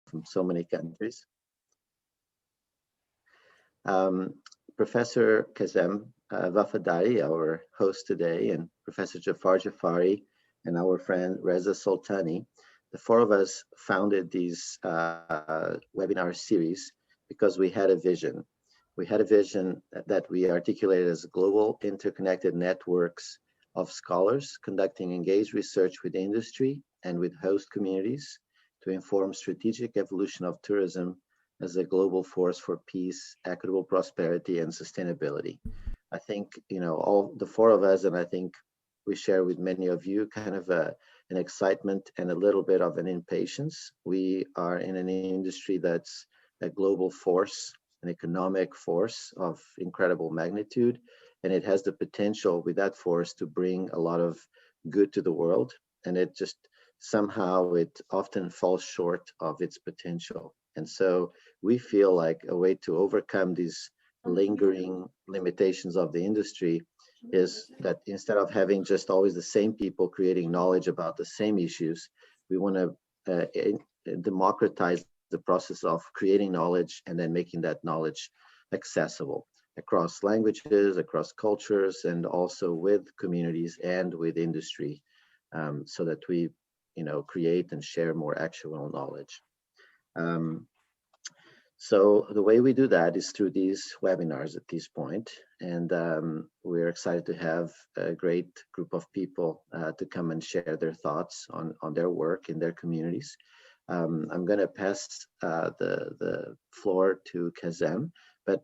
from so many countries. Professor Kazem Vafadari, our host today, and Professor Jafar Jafari, and our friend Reza Soltani, the four of us founded these webinar series because we had a vision. We had a vision that we articulated as global interconnected networks of scholars conducting engaged research with industry and with host communities to inform strategic evolution of tourism as a global force for peace, equitable prosperity, and sustainability. I think, all the four of us, and I think we share with many of you kind of an excitement and a little bit of an impatience. We are in an industry that's a global force, an economic force of incredible magnitude, and it has the potential with that force to bring a lot of good to the world. And it just somehow it often falls short of its potential. And so we feel like a way to overcome these lingering limitations of the industry is that instead of having just always the same people creating knowledge about the same issues, we want to democratize the process of creating knowledge and then making that knowledge accessible across languages, across cultures, and also with communities and with industry, so that we, create and share more actual knowledge. So the way we do that is through these webinars at this point, and we're excited to have a great group of people to come and share their thoughts on their work in their communities. I'm going to pass the floor to Kazem, but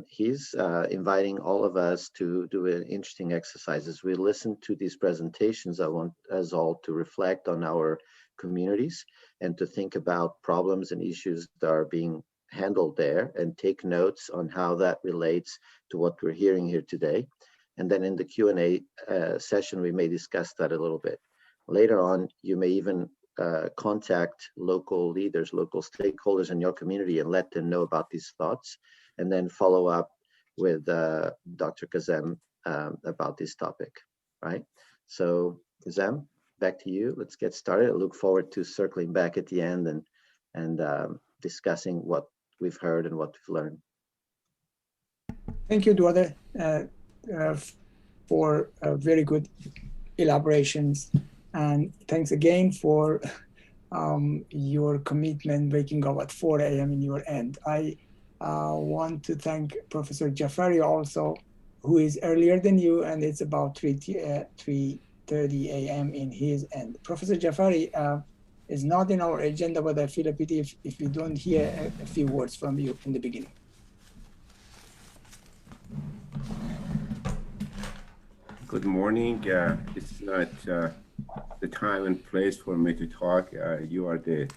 he's inviting all of us to do an interesting exercise. As we listen to these presentations, I want us all to reflect on our communities and to think about problems and issues that are being handled there and take notes on how that relates to what we're hearing here today. And then in the Q&A session, we may discuss that a little bit. Later on, you may even contact local leaders, local stakeholders in your community and let them know about these thoughts, and then follow up with Dr. Kazem about this topic, right? So Kazem, back to you. Let's get started. I look forward to circling back at the end and discussing what we've heard and what we've learned. Thank you, Eduardo, for very good elaborations. And thanks again for your commitment waking up at 4 a.m. in your end. I want to thank Professor Jafari also, who is earlier than you, and it's about 3:30 a.m. in his end. Professor Jafari is not in our agenda, but I feel a pity if we don't hear a few words from you in the beginning. Good morning. It's not the time and place for me to talk. You are the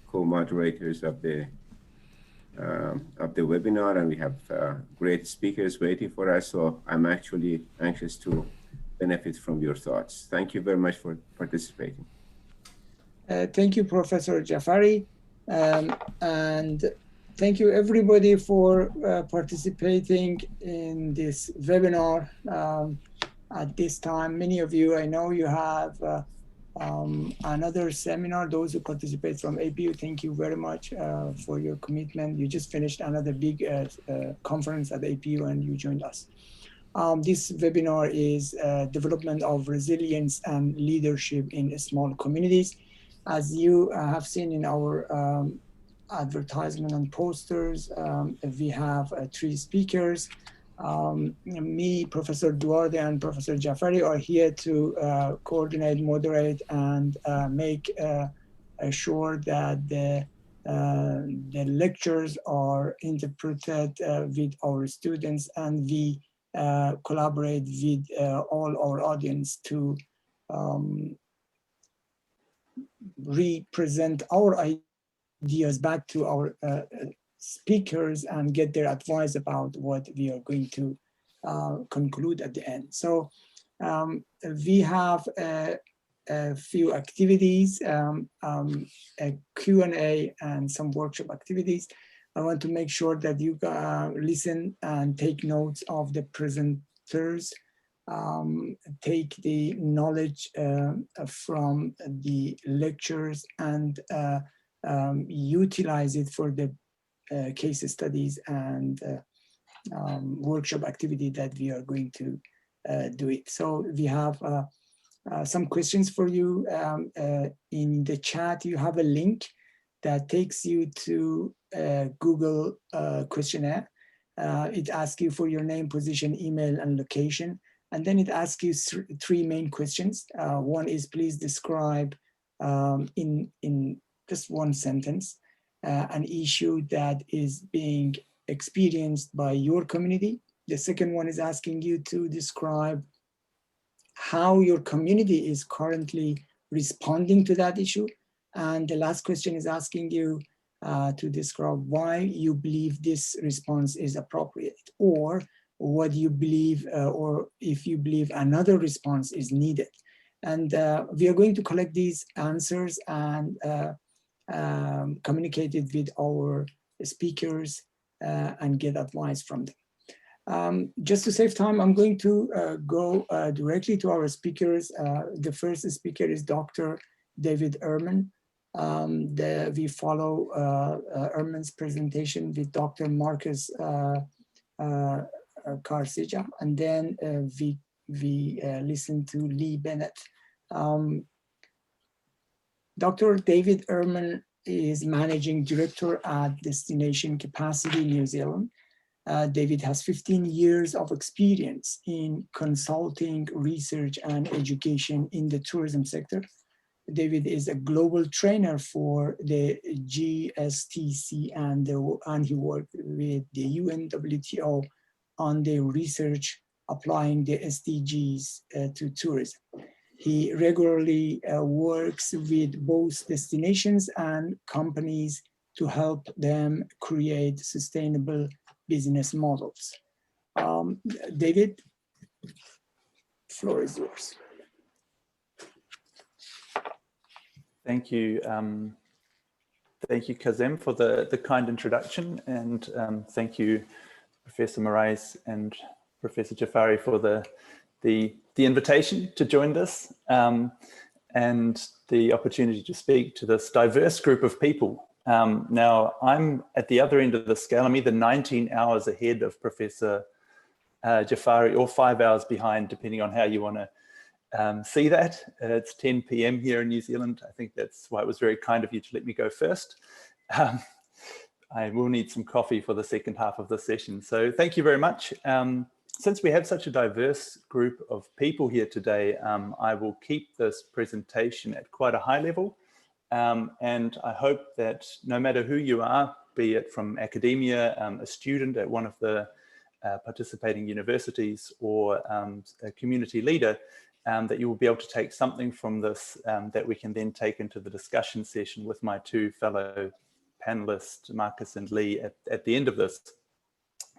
co-moderators of the webinar, and we have great speakers waiting for us. So I'm actually anxious to benefit from your thoughts. Thank you very much for participating. Thank you, Professor Jafari, and thank you everybody for participating in this webinar at this time. Many of you, I know you have another seminar. Those who participate from APU, thank you very much for your commitment. You just finished another big conference at APU and you joined us. This webinar is development of resilience and leadership in small communities. As you have seen in our advertisement and posters, we have 3 speakers. Me, Professor Duarte, and Professor Jafari are here to coordinate, moderate, and make sure that the lectures are interpreted with our students, and we collaborate with all our audience to represent our ideas back to our speakers and get their advice about what we are going to conclude at the end. So we have a few activities, a Q&A and some workshop activities. I want to make sure that you listen and take notes of the presenters, take the knowledge from the lectures, and utilize it for the case studies and workshop activity that we are going to do it. So we have some questions for you. In the chat, you have a link that takes you to Google questionnaire. It asks you for your name, position, email, and location. And then it asks you three main questions. One is, please describe in just one sentence an issue that is being experienced by your community. The second one is asking you to describe how your community is currently responding to that issue. And the last question is asking you to describe why you believe this response is appropriate, or what you believe, or if you believe another response is needed. And we are going to collect these answers and communicate it with our speakers and get advice from them. Just to save time, I'm going to go directly to our speakers. The first speaker is Dr. David Ehrman. We follow Ehrman's presentation with Dr. Marcus Karsija, and then we listen to Lee Bennett. Dr. David Ehrman is Managing Director at Destination Capacity New Zealand. David has 15 years of experience in consulting, research, and education in the tourism sector. David is a global trainer for the Gstc and he worked with the UNWTO on the research applying the SDGs to tourism. He regularly works with both destinations and companies to help them create sustainable business models. David, floor is yours. Thank you. Thank you, Kazem, for the kind introduction, and thank you, Professor Moraes and Professor Jafari, for the invitation to join this and the opportunity to speak to this diverse group of people. Now, I'm at the other end of the scale. I'm either 19 hours ahead of Professor Jafari or 5 hours behind, depending on how you want to see that. It's 10 p.m. here in New Zealand. I think that's why it was very kind of you to let me go first. I will need some coffee for the second half of the session. So thank you very much. Since we have such a diverse group of people here today, I will keep this presentation at quite a high level. And I hope that no matter who you are, be it from academia, a student at one of the participating universities, or a community leader, that you will be able to take something from this that we can then take into the discussion session with my two fellow panelists, Marcus and Lee, at the end of this.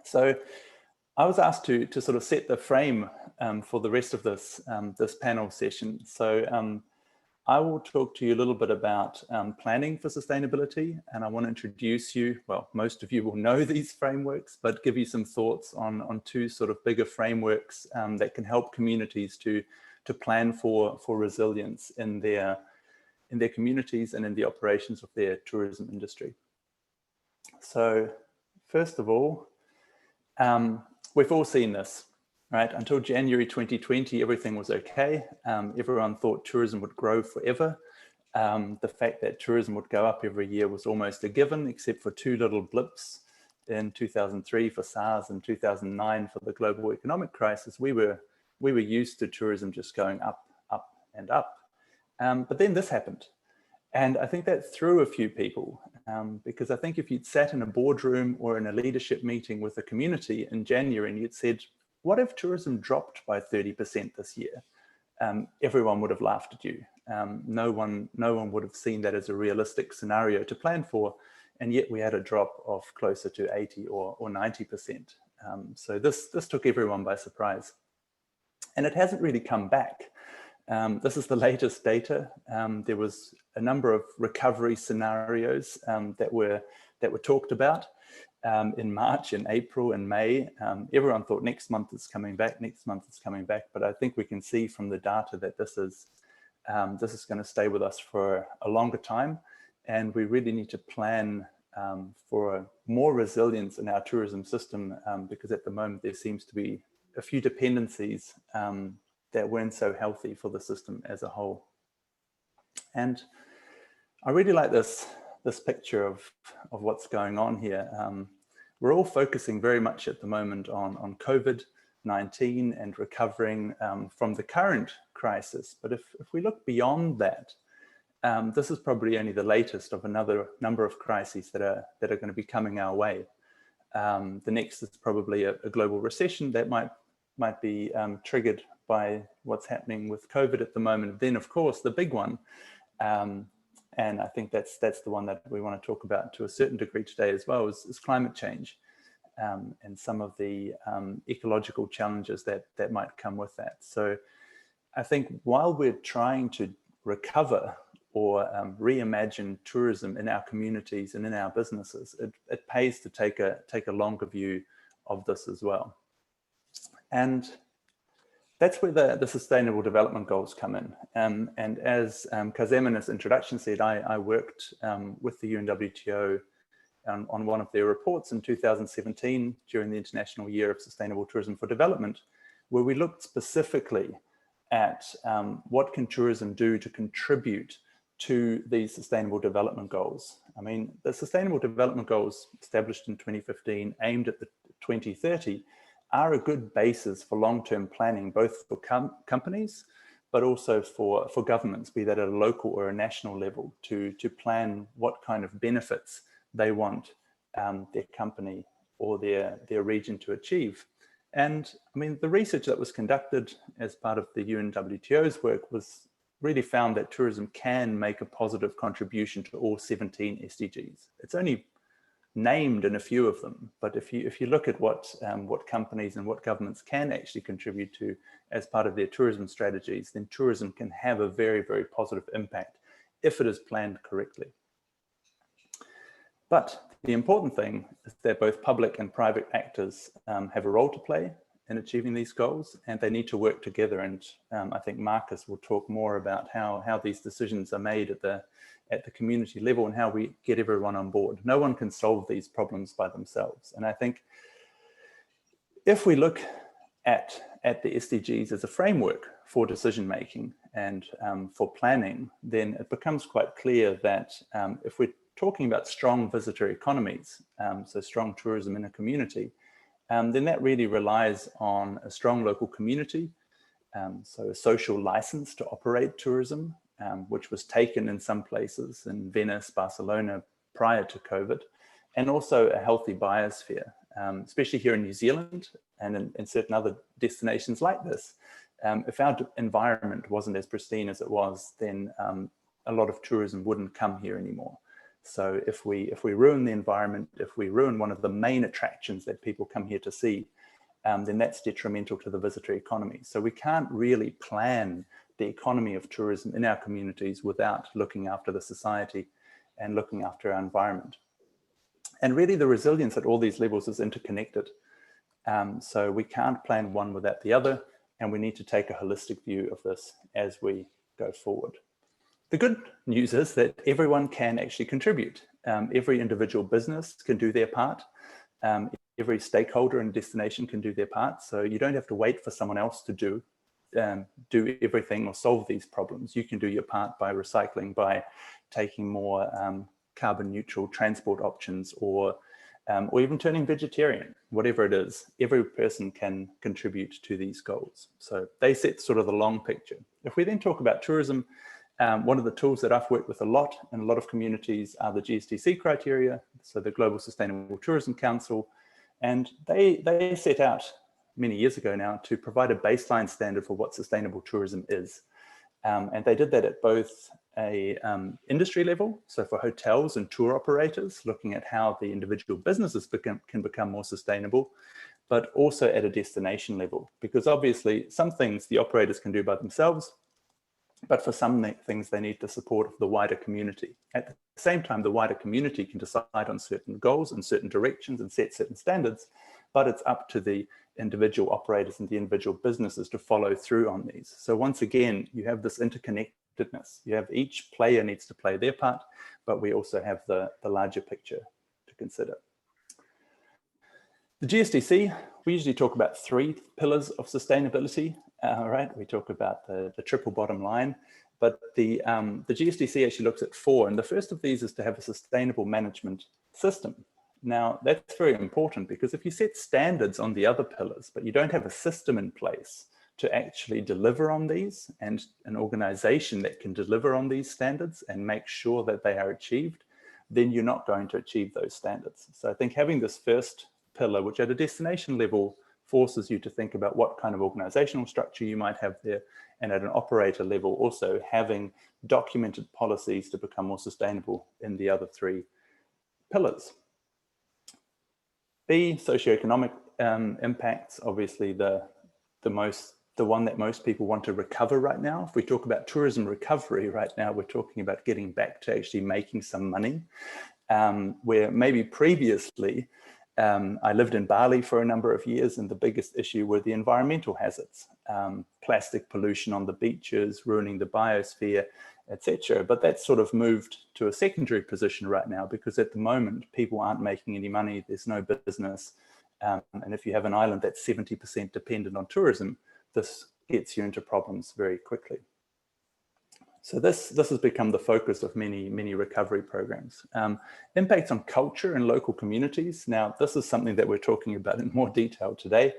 So I was asked to sort of set the frame for the rest of this, this panel session. So I will talk to you a little bit about planning for sustainability, and I want to introduce you, well, most of you will know these frameworks, but give you some thoughts on two sort of bigger frameworks that can help communities to plan for resilience in their communities and in the operations of their tourism industry. So first of all, we've all seen this, right? Until January 2020, everything was okay. Everyone thought tourism would grow forever. The fact that tourism would go up every year was almost a given, except for two little blips in 2003 for SARS and 2009 for the global economic crisis. We were used to tourism just going up, up, and up. But then this happened. And I think that threw a few people, because I think if you'd sat in a boardroom or in a leadership meeting with a community in January and you'd said, what if tourism dropped by 30% this year? Everyone would have laughed at you. No one would have seen that as a realistic scenario to plan for. And yet we had a drop of closer to 80 or 90%. So this took everyone by surprise. And it hasn't really come back. This is the latest data. There was a number of recovery scenarios that were talked about in March, in April, and May. Everyone thought next month is coming back, but I think we can see from the data that this is going to stay with us for a longer time. and we really need to plan for more resilience in our tourism system, because at the moment there seems to be a few dependencies that weren't so healthy for the system as a whole. And I really like this picture of what's going on here. We're all focusing very much at the moment on COVID-19 and recovering from the current crisis. But if we look beyond that, this is probably only the latest of another number of crises that are going to be coming our way. The next is probably a global recession that might be triggered by what's happening with COVID at the moment. Then, of course, the big one, and I think that's the one that we want to talk about to a certain degree today as well, is climate change, and some of the ecological challenges that might come with that. So I think while we're trying to recover or reimagine tourism in our communities and in our businesses, it pays to take a longer view of this as well. And that's where the Sustainable Development Goals come in. And as Kazem in his introduction said, I worked with the UNWTO on one of their reports in 2017 during the International Year of Sustainable Tourism for Development, where we looked specifically at what can tourism do to contribute to these Sustainable Development Goals. I mean, the Sustainable Development Goals established in 2015, aimed at the 2030, are a good basis for long-term planning, both for companies, but also for governments, be that at a local or a national level, to plan what kind of benefits they want their company or their region to achieve. And I mean, the research that was conducted as part of the UNWTO's work really found that tourism can make a positive contribution to all 17 SDGs. It's only named in a few of them, but if you look at what companies and what governments can actually contribute to as part of their tourism strategies, then tourism can have a very, very positive impact if it is planned correctly. But the important thing is that both public and private actors have a role to play in achieving these goals, and they need to work together. And I think Marcus will talk more about how these decisions are made at the community level and how we get everyone on board. No one can solve these problems by themselves. And I think if we look at the SDGs as a framework for decision making and for planning, then it becomes quite clear that if we're talking about strong visitor economies, so strong tourism in a community, then that really relies on a strong local community, so a social license to operate tourism, which was taken in some places in Venice, Barcelona prior to COVID, and also a healthy biosphere, especially here in New Zealand and in certain other destinations like this. If our environment wasn't as pristine as it was, then a lot of tourism wouldn't come here anymore. So if we ruin the environment, if we ruin one of the main attractions that people come here to see, then that's detrimental to the visitor economy. So we can't really plan the economy of tourism in our communities without looking after the society and looking after our environment. And really the resilience at all these levels is interconnected. So we can't plan one without the other, and we need to take a holistic view of this as we go forward. The good news is that everyone can actually contribute. Every individual business can do their part. Every stakeholder and destination can do their part. So you don't have to wait for someone else to do everything or solve these problems. You can do your part by recycling, by taking more carbon neutral transport options, or even turning vegetarian, whatever it is. Every person can contribute to these goals. So they set sort of the long picture. If we then talk about tourism, one of the tools that I've worked with a lot in a lot of communities are the Gstc Criteria, so the Global Sustainable Tourism Council, and they set out many years ago now to provide a baseline standard for what sustainable tourism is. And they did that at both a industry level, so for hotels and tour operators, looking at how the individual businesses can become more sustainable, but also at a destination level, because obviously some things the operators can do by themselves, but for some things they need the support of the wider community. At the same time, the wider community can decide on certain goals and certain directions and set certain standards, but it's up to the individual operators and the individual businesses to follow through on these. So once again, you have this interconnected interconnectedness. You have each player needs to play their part, but we also have the larger picture to consider. The GSDC, we usually talk about 3 pillars of sustainability, right? We talk about the triple bottom line, but the GSDC actually looks at 4, and the first of these is to have a sustainable management system. Now, that's very important because if you set standards on the other pillars, but you don't have a system in place to actually deliver on these, and an organization that can deliver on these standards and make sure that they are achieved, then you're not going to achieve those standards. So I think having this first pillar, which at a destination level forces you to think about what kind of organizational structure you might have there, and at an operator level also having documented policies to become more sustainable in the other 3 pillars. B, socioeconomic impacts, obviously the one that most people want to recover right now. If we talk about tourism recovery right now, we're talking about getting back to actually making some money, where maybe previously, I lived in Bali for a number of years, and the biggest issue were the environmental hazards, plastic pollution on the beaches, ruining the biosphere, etc. But that's sort of moved to a secondary position right now, because at the moment, people aren't making any money, there's no business. And if you have an island that's 70% dependent on tourism, this gets you into problems very quickly. So this has become the focus of many recovery programs. Impacts on culture and local communities. Now, this is something that we're talking about in more detail today.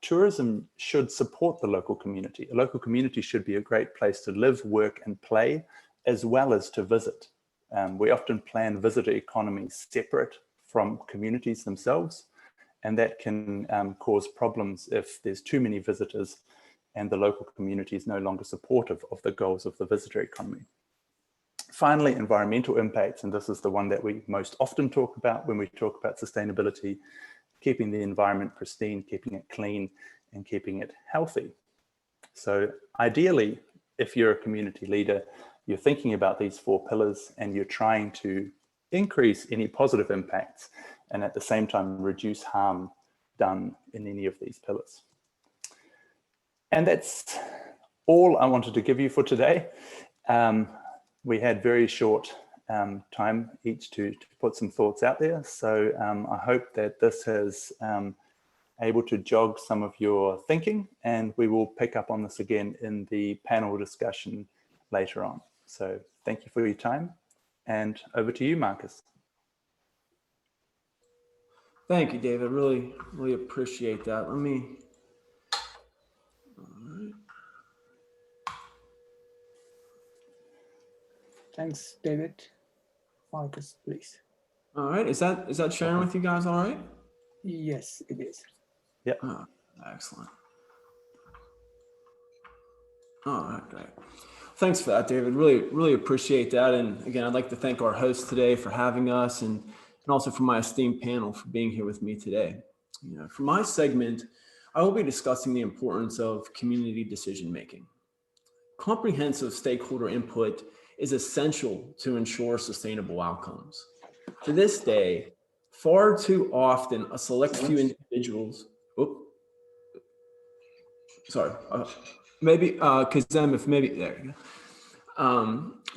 Tourism should support the local community. A local community should be a great place to live, work, and play, as well as to visit. We often plan visitor economies separate from communities themselves, and that can cause problems if there's too many visitors and the local community is no longer supportive of the goals of the visitor economy. Finally, environmental impacts, and this is the one that we most often talk about when we talk about sustainability: keeping the environment pristine, keeping it clean, and keeping it healthy. So ideally, if you're a community leader, you're thinking about these 4 pillars and you're trying to increase any positive impacts and at the same time reduce harm done in any of these pillars. And that's all I wanted to give you for today. We had very short time each to put some thoughts out there. So I hope that this has able to jog some of your thinking, and we will pick up on this again in the panel discussion later on. So thank you for your time, and over to you, Marcus. Thank you, David. Really appreciate that. Let me. All right. Thanks, David. Marcus, please. All right. Is that sharing with you guys all right? Yes, it is. Yep. Oh, excellent. All right, great. Thanks for that, David. Really appreciate that. And again, I'd like to thank our host today for having us, and also for my esteemed panel for being here with me today. For my segment, I will be discussing the importance of community decision-making. Comprehensive stakeholder input is essential to ensure sustainable outcomes. To this day, far too often, a select few individuals,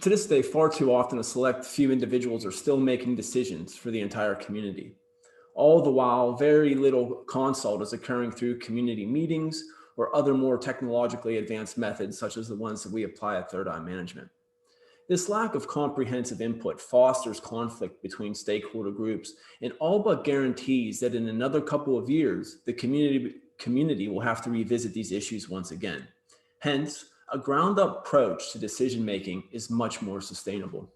to this day, far too often, a select few individuals are still making decisions for the entire community. All the while, very little consult is occurring through community meetings or other more technologically advanced methods, such as the ones that we apply at Third Eye Management. This lack of comprehensive input fosters conflict between stakeholder groups and all but guarantees that in another couple of years, the community will have to revisit these issues once again. Hence, a ground-up approach to decision-making is much more sustainable.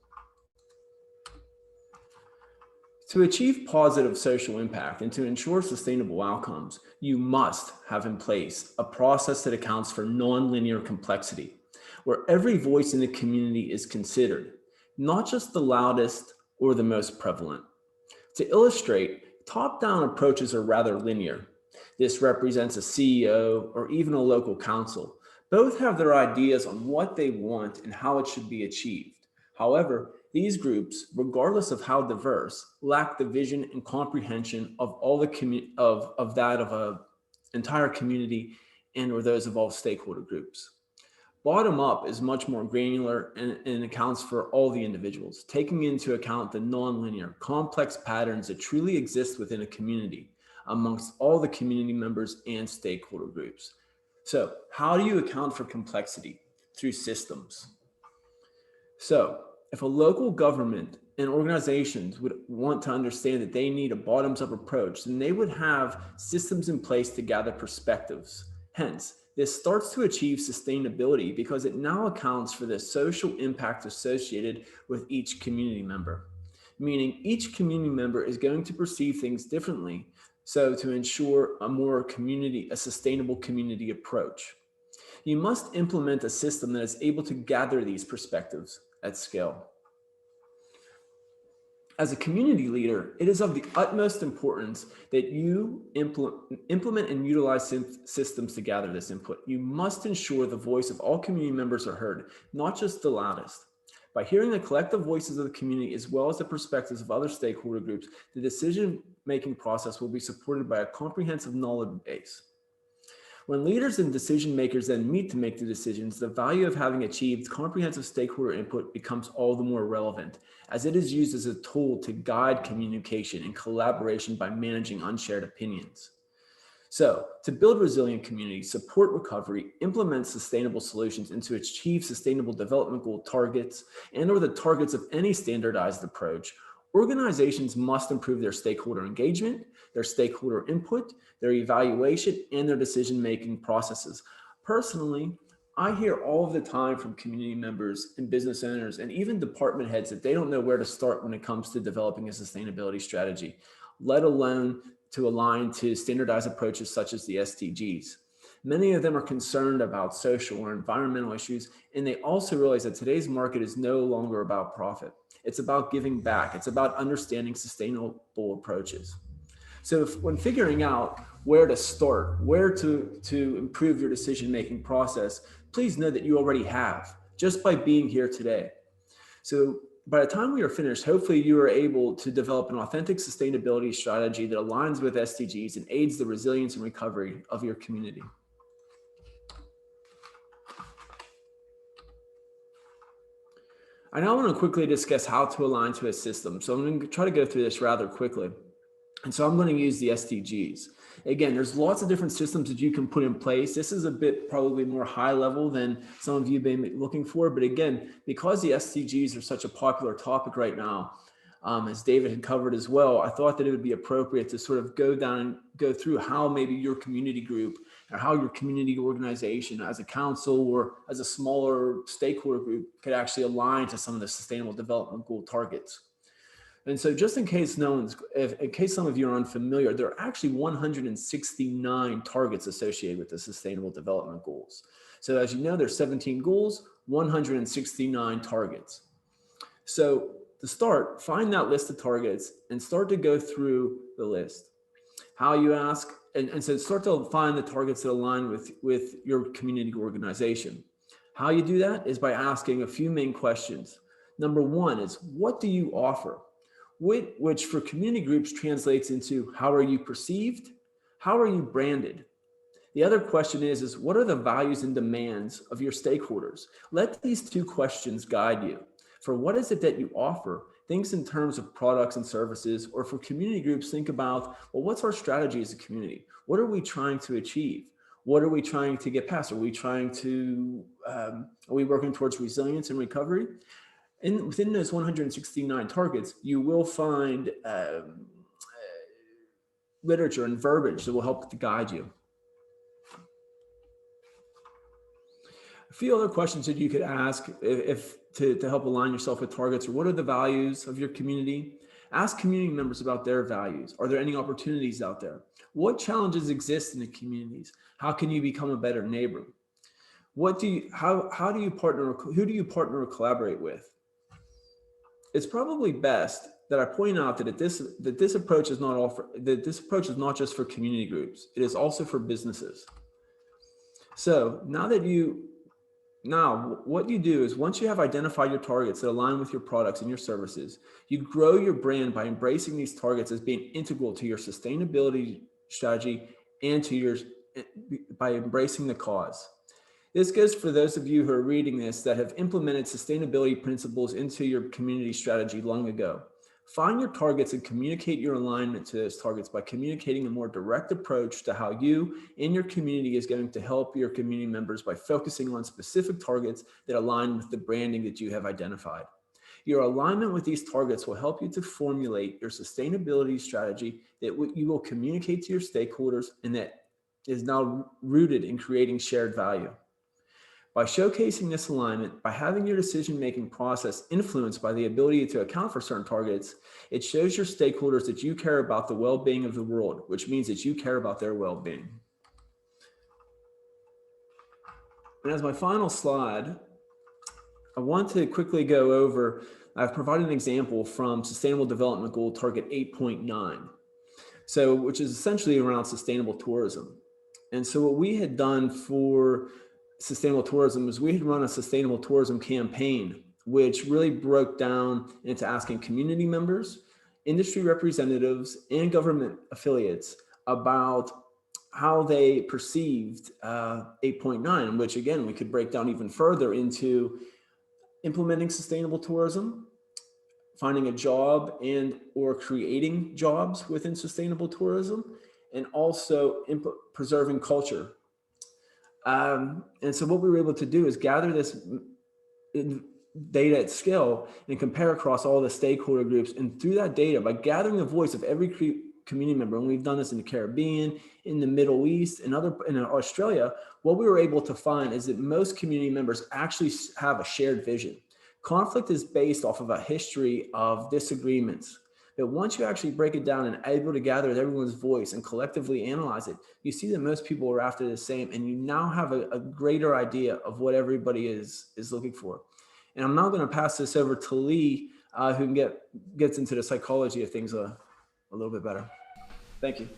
To achieve positive social impact and to ensure sustainable outcomes, you must have in place a process that accounts for nonlinear complexity, where every voice in the community is considered, not just the loudest or the most prevalent. To illustrate, top-down approaches are rather linear. This represents a CEO or even a local council. Both have their ideas on what they want and how it should be achieved. However, these groups, regardless of how diverse, lack the vision and comprehension of all the of an entire community and or those of all stakeholder groups. Bottom up is much more granular and accounts for all the individuals, taking into account the nonlinear, complex patterns that truly exist within a community amongst all the community members and stakeholder groups. So how do you account for complexity? Through systems. So if a local government and organizations would want to understand that they need a bottoms-up approach, then they would have systems in place to gather perspectives. Hence, this starts to achieve sustainability because it now accounts for the social impact associated with each community member, meaning each community member is going to perceive things differently, so to ensure a sustainable community approach. You must implement a system that is able to gather these perspectives at scale. As a community leader, it is of the utmost importance that you implement and utilize systems to gather this input. You must ensure the voice of all community members are heard, not just the loudest. By hearing the collective voices of the community as well as the perspectives of other stakeholder groups, the decision-making process will be supported by a comprehensive knowledge base. When leaders and decision makers then meet to make the decisions, the value of having achieved comprehensive stakeholder input becomes all the more relevant, as it is used as a tool to guide communication and collaboration by managing unshared opinions. So, to build resilient communities, support recovery, implement sustainable solutions, and to achieve sustainable development goal targets and/or the targets of any standardized approach, organizations must improve their stakeholder engagement, their stakeholder input, their evaluation, and their decision-making processes. Personally, I hear all of the time from community members and business owners and even department heads that they don't know where to start when it comes to developing a sustainability strategy, let alone to align to standardized approaches such as the SDGs. Many of them are concerned about social or environmental issues, and they also realize that today's market is no longer about profit. It's about giving back. It's about understanding sustainable approaches. So when figuring out where to start, where to improve your decision-making process, please know that you already have, just by being here today. So by the time we are finished, hopefully you are able to develop an authentic sustainability strategy that aligns with SDGs and aids the resilience and recovery of your community. I now want to quickly discuss how to align to a system. So I'm going to try to go through this rather quickly. And so I'm going to use the SDGs. Again, there's lots of different systems that you can put in place. This is a bit probably more high level than some of you may be looking for. But again, because the SDGs are such a popular topic right now, as David had covered as well, I thought that it would be appropriate to sort of go down and go through how maybe your community group or how your community organization as a council or as a smaller stakeholder group could actually align to some of the sustainable development goal targets. And so just in case in case some of you are unfamiliar, there are actually 169 targets associated with the Sustainable Development Goals. So as you know, there's 17 goals, 169 targets. So to start, find that list of targets and start to go through the list. How you ask, and so start to find the targets that align with your community organization. How you do that is by asking a few main questions. Number one is, what do you offer? Which for community groups translates into how are you perceived? How are you branded? The other question is what are the values and demands of your stakeholders? Let these two questions guide you. For what is it that you offer? Things in terms of products and services, or for community groups, think about, well, what's our strategy as a community? What are we trying to achieve? What are we trying to get past? Are we working towards resilience and recovery? And within those 169 targets, you will find literature and verbiage that will help to guide you. A few other questions that you could ask to help align yourself with targets are, what are the values of your community? Ask community members about their values. Are there any opportunities out there? What challenges exist in the communities? How can you become a better neighbor? Who do you partner or collaborate with? It's probably best that I point out that this approach is not just for community groups. It is also for businesses. So what you do is, once you have identified your targets that align with your products and your services, you grow your brand by embracing these targets as being integral to your sustainability strategy and by embracing the cause. This goes for those of you who are reading this that have implemented sustainability principles into your community strategy long ago. Find your targets and communicate your alignment to those targets by communicating a more direct approach to how you and your community is going to help your community members by focusing on specific targets that align with the branding that you have identified. Your alignment with these targets will help you to formulate your sustainability strategy that you will communicate to your stakeholders and that is now rooted in creating shared value. By showcasing this alignment, by having your decision-making process influenced by the ability to account for certain targets, it shows your stakeholders that you care about the well-being of the world, which means that you care about their well-being. And as my final slide, I want to quickly go over, I've provided an example from Sustainable Development Goal Target 8.9, which is essentially around sustainable tourism. And so what we had done for sustainable tourism is we had run a sustainable tourism campaign, which really broke down into asking community members, industry representatives, and government affiliates about how they perceived 8.9, which again, we could break down even further into implementing sustainable tourism, finding a job and or creating jobs within sustainable tourism, and also preserving culture. And so what we were able to do is gather this data at scale and compare across all the stakeholder groups. And through that data, by gathering the voice of every community member, and we've done this in the Caribbean, in the Middle East, and in Australia, what we were able to find is that most community members actually have a shared vision. Conflict is based off of a history of disagreements. But once you actually break it down and able to gather everyone's voice and collectively analyze it, you see that most people are after the same, and you now have a greater idea of what everybody is looking for. And I'm now going to pass this over to Lee, who gets into the psychology of things a little bit better. Thank you.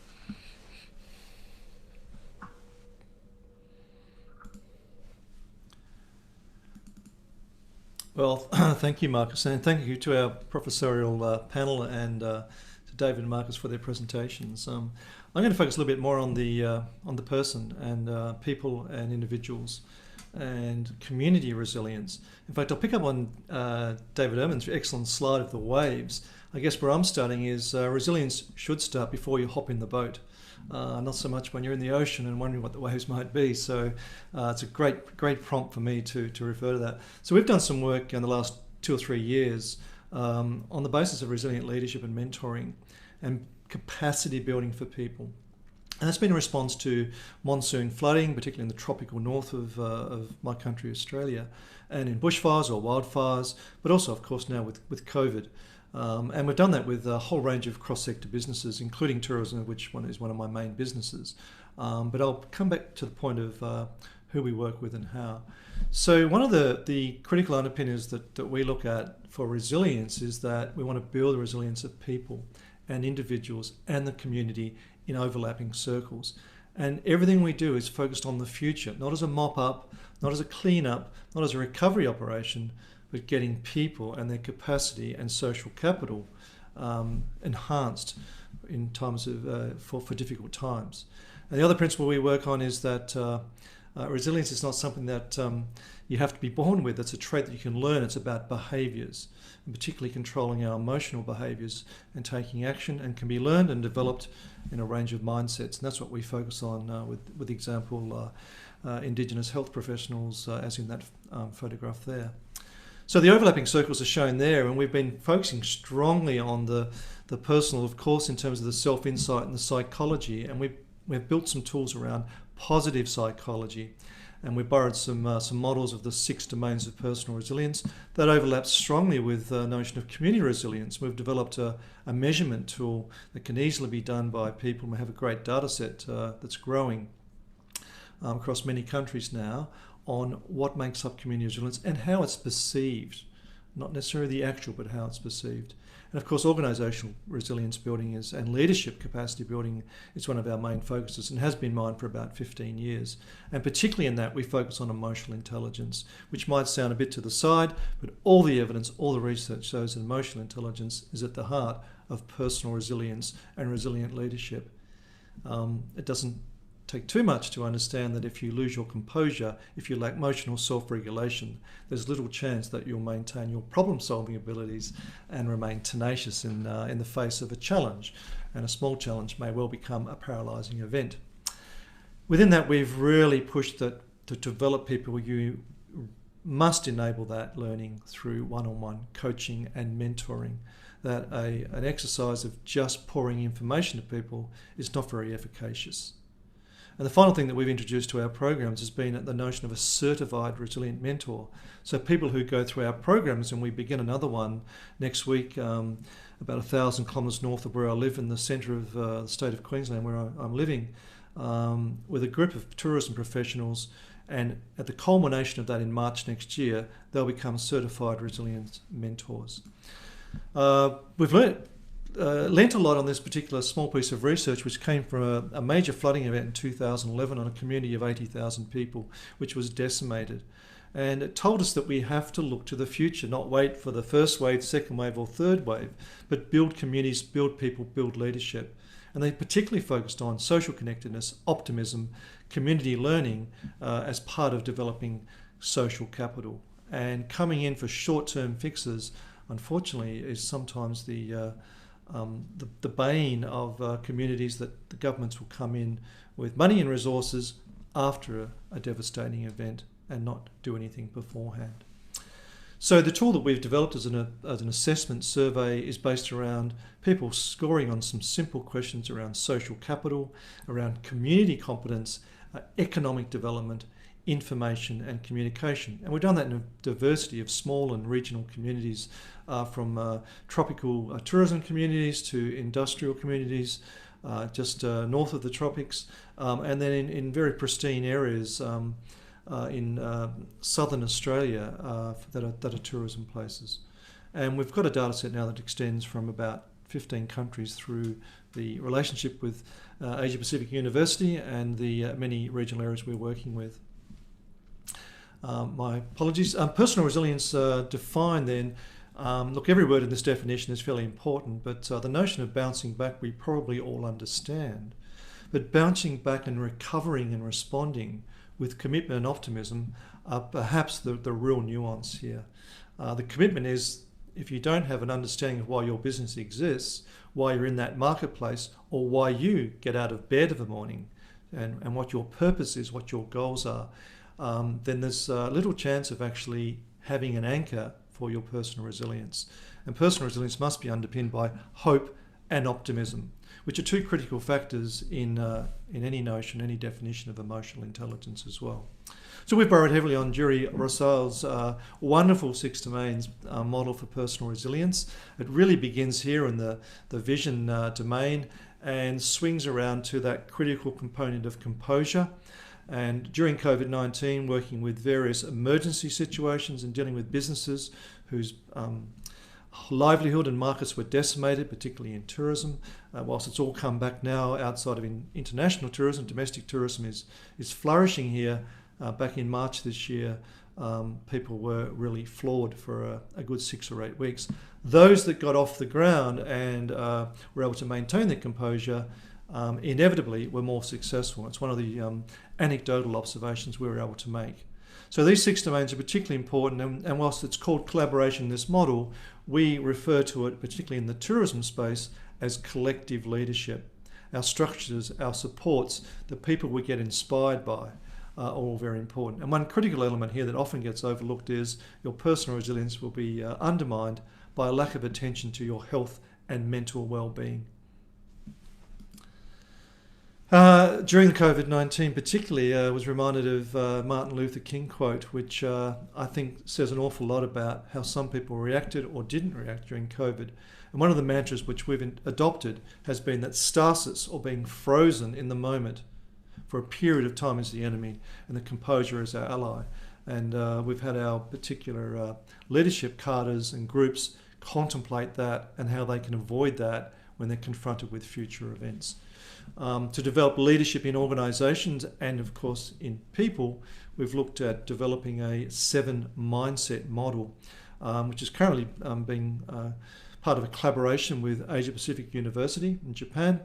Well, thank you, Marcus, and thank you to our professorial panel and to David and Marcus for their presentations. I'm going to focus a little bit more on the person and people and individuals and community resilience. In fact, I'll pick up on David Ehrman's excellent slide of the waves. I guess where I'm starting is resilience should start before you hop in the boat. Not so much when you're in the ocean and wondering what the waves might be. So it's a great prompt for me to refer to that. So we've done some work in the last 2 or 3 years on the basis of resilient leadership and mentoring and capacity building for people. And that's been in response to monsoon flooding, particularly in the tropical north of my country, Australia, and in bushfires or wildfires, but also, of course, now with COVID. And we've done that with a whole range of cross-sector businesses, including tourism, which is one of my main businesses. But I'll come back to the point of who we work with and how. So one of the critical underpinnings that we look at for resilience is that we want to build the resilience of people and individuals and the community in overlapping circles. And everything we do is focused on the future, not as a mop-up, not as a clean-up, not as a recovery operation, but getting people and their capacity and social capital enhanced in times of for difficult times. And the other principle we work on is that resilience is not something that you have to be born with. It's a trait that you can learn. It's about behaviours, and particularly controlling our emotional behaviours and taking action, and can be learned and developed in a range of mindsets. And that's what we focus on with the example Indigenous health professionals, as in that photograph there. So the overlapping circles are shown there, and we've been focusing strongly on the personal, of course, in terms of the self-insight and the psychology, and we've built some tools around positive psychology, and we borrowed some models of the 6 domains of personal resilience that overlaps strongly with the notion of community resilience. We've developed a measurement tool that can easily be done by people. We have a great data set that's growing across many countries now on what makes up community resilience and how it's perceived, not necessarily the actual, but how it's perceived. And of course, organisational resilience building and leadership capacity building is one of our main focuses, and has been mine for about 15 years. And particularly in that, we focus on emotional intelligence, which might sound a bit to the side, but all the evidence, all the research shows that emotional intelligence is at the heart of personal resilience and resilient leadership. It doesn't take too much to understand that if you lose your composure, if you lack emotional self-regulation, there's little chance that you'll maintain your problem-solving abilities and remain tenacious in the face of a challenge. And a small challenge may well become a paralysing event. Within that, we've really pushed that to develop people. You must enable that learning through one-on-one coaching and mentoring. That an exercise of just pouring information to people is not very efficacious. And the final thing that we've introduced to our programs has been the notion of a certified resilient mentor. So people who go through our programs, and we begin another one next week, about 1,000 kilometres north of where I live in the centre of the state of Queensland, where I'm living, with a group of tourism professionals. And at the culmination of that in March next year, they'll become certified resilient mentors. We've learnt a lot on this particular small piece of research, which came from a major flooding event in 2011 on a community of 80,000 people, which was decimated. And it told us that we have to look to the future, not wait for the first wave, second wave or third wave, but build communities, build people, build leadership. And they particularly focused on social connectedness, optimism, community learning as part of developing social capital. And coming in for short-term fixes, unfortunately, is sometimes the bane of communities, that the governments will come in with money and resources after a devastating event and not do anything beforehand. So the tool that we've developed as an assessment survey is based around people scoring on some simple questions around social capital, around community competence, economic development, information and communication. And we've done that in a diversity of small and regional communities, from tropical tourism communities to industrial communities just north of the tropics, and then in very pristine areas in southern Australia that are tourism places. And we've got a data set now that extends from about 15 countries through the relationship with Asia Pacific University and the many regional areas we're working with. My apologies. Personal resilience defined then, look, every word in this definition is fairly important, but the notion of bouncing back we probably all understand. But bouncing back and recovering and responding with commitment and optimism are perhaps the real nuance here. The commitment is, if you don't have an understanding of why your business exists, why you're in that marketplace, or why you get out of bed of a morning, and what your purpose is, what your goals are, then there's little chance of actually having an anchor for your personal resilience. And personal resilience must be underpinned by hope and optimism, which are two critical factors in any notion, any definition of emotional intelligence as well. So we've borrowed heavily on Jerry Rossal's wonderful 6 domains model for personal resilience. It really begins here in the vision domain and swings around to that critical component of composure. And during COVID-19, working with various emergency situations and dealing with businesses whose livelihood and markets were decimated, particularly in tourism. Whilst it's all come back now outside of international tourism, domestic tourism is flourishing here. Back in March this year, people were really floored for a good 6 or 8 weeks. Those that got off the ground and were able to maintain their composure inevitably were more successful. It's one of the anecdotal observations we were able to make. So these 6 domains are particularly important, and whilst it's called collaboration in this model, we refer to it, particularly in the tourism space, as collective leadership. Our structures, our supports, the people we get inspired by are all very important. And one critical element here that often gets overlooked is your personal resilience will be undermined by a lack of attention to your health and mental well-being. During the COVID-19 particularly, I was reminded of Martin Luther King quote, which I think says an awful lot about how some people reacted or didn't react during COVID. And one of the mantras which we've adopted has been that stasis, or being frozen in the moment for a period of time, is the enemy and the composure is our ally. And we've had our particular leadership cadres and groups contemplate that and how they can avoid that when they're confronted with future events. To develop leadership in organisations and, of course, in people, we've looked at developing a 7 mindset model, which is currently being part of a collaboration with Asia Pacific University in Japan.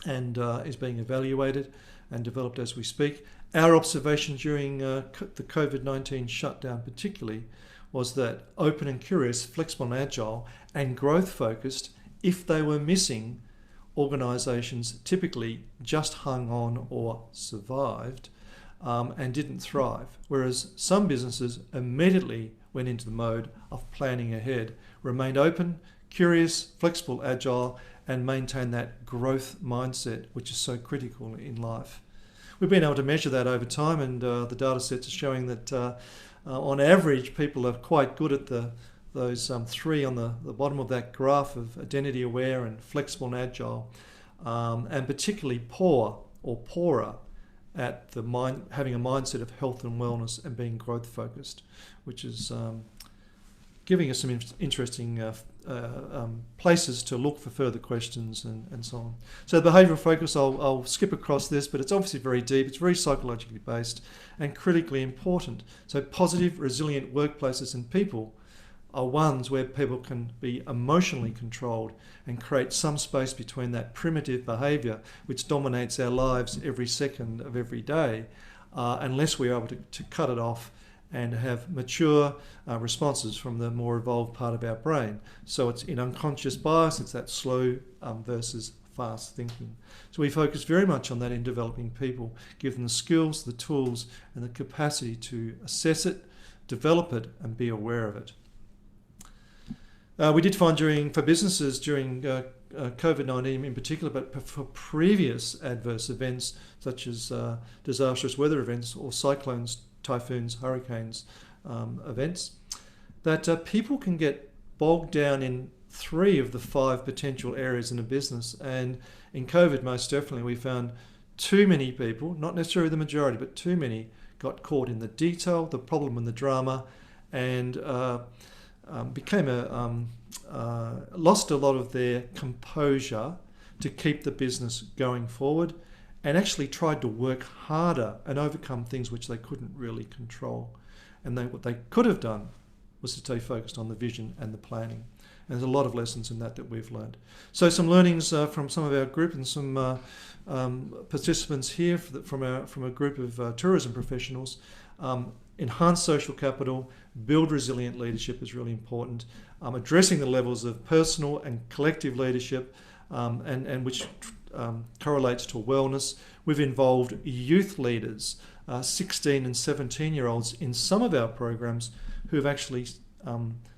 and is being evaluated and developed as we speak. Our observation during the COVID-19 shutdown particularly was that open and curious, flexible and agile, and growth-focused, if they were missing, organisations typically just hung on or survived and didn't thrive. Whereas some businesses immediately went into the mode of planning ahead, remained open, curious, flexible, agile, and maintained that growth mindset, which is so critical in life. We've been able to measure that over time, and the data sets are showing that on average, people are quite good at those three on the bottom of that graph of identity aware and flexible and agile, and particularly poor or poorer at having a mindset of health and wellness and being growth focused, which is giving us some interesting places to look for further questions and so on. So the behavioural focus, I'll skip across this, but it's obviously very deep, it's very psychologically based and critically important. So positive, resilient workplaces and people are ones where people can be emotionally controlled and create some space between that primitive behaviour which dominates our lives every second of every day, unless we're able to cut it off and have mature responses from the more evolved part of our brain. So it's in unconscious bias, it's that slow versus fast thinking. So we focus very much on that in developing people, give them the skills, the tools and the capacity to assess it, develop it and be aware of it. We did find for businesses during COVID-19 in particular, but for previous adverse events such as disastrous weather events or cyclones, typhoons, hurricanes events, that people can get bogged down in 3 of the 5 potential areas in a business. And in COVID, most definitely, we found too many people, not necessarily the majority, but too many got caught in the detail, the problem and the drama, and lost a lot of their composure to keep the business going forward, and actually tried to work harder and overcome things which they couldn't really control. And what they could have done was to stay focused on the vision and the planning. And there's a lot of lessons in that we've learned. So some learnings from some of our group and some participants here from a group of tourism professionals. Enhance social capital, build resilient leadership is really important. Addressing the levels of personal and collective leadership, and which correlates to wellness. We've involved youth leaders, 16 and 17-year-olds in some of our programs who have actually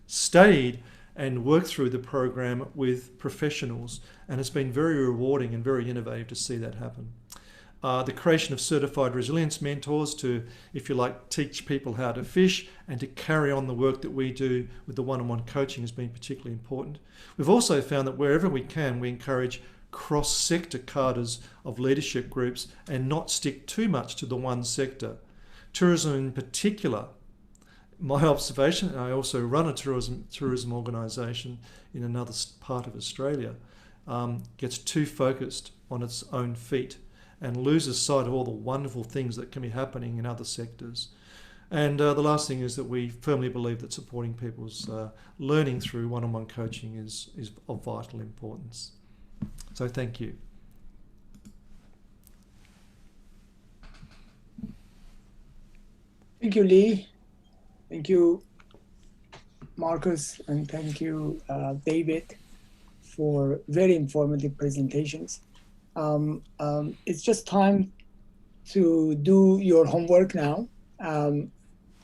stayed and worked through the program with professionals, and it's been very rewarding and very innovative to see that happen. The creation of certified resilience mentors to, if you like, teach people how to fish and to carry on the work that we do with the one-on-one coaching has been particularly important. We've also found that wherever we can, we encourage cross-sector cadres of leadership groups and not stick too much to the one sector. Tourism in particular, my observation, and I also run a tourism organisation in another part of Australia, gets too focused on its own feet and loses sight of all the wonderful things that can be happening in other sectors. And the last thing is that we firmly believe that supporting people's learning through one-on-one coaching is of vital importance. So thank you. Thank you, Lee. Thank you, Marcus, and thank you, David, for very informative presentations. It's just time to do your homework now.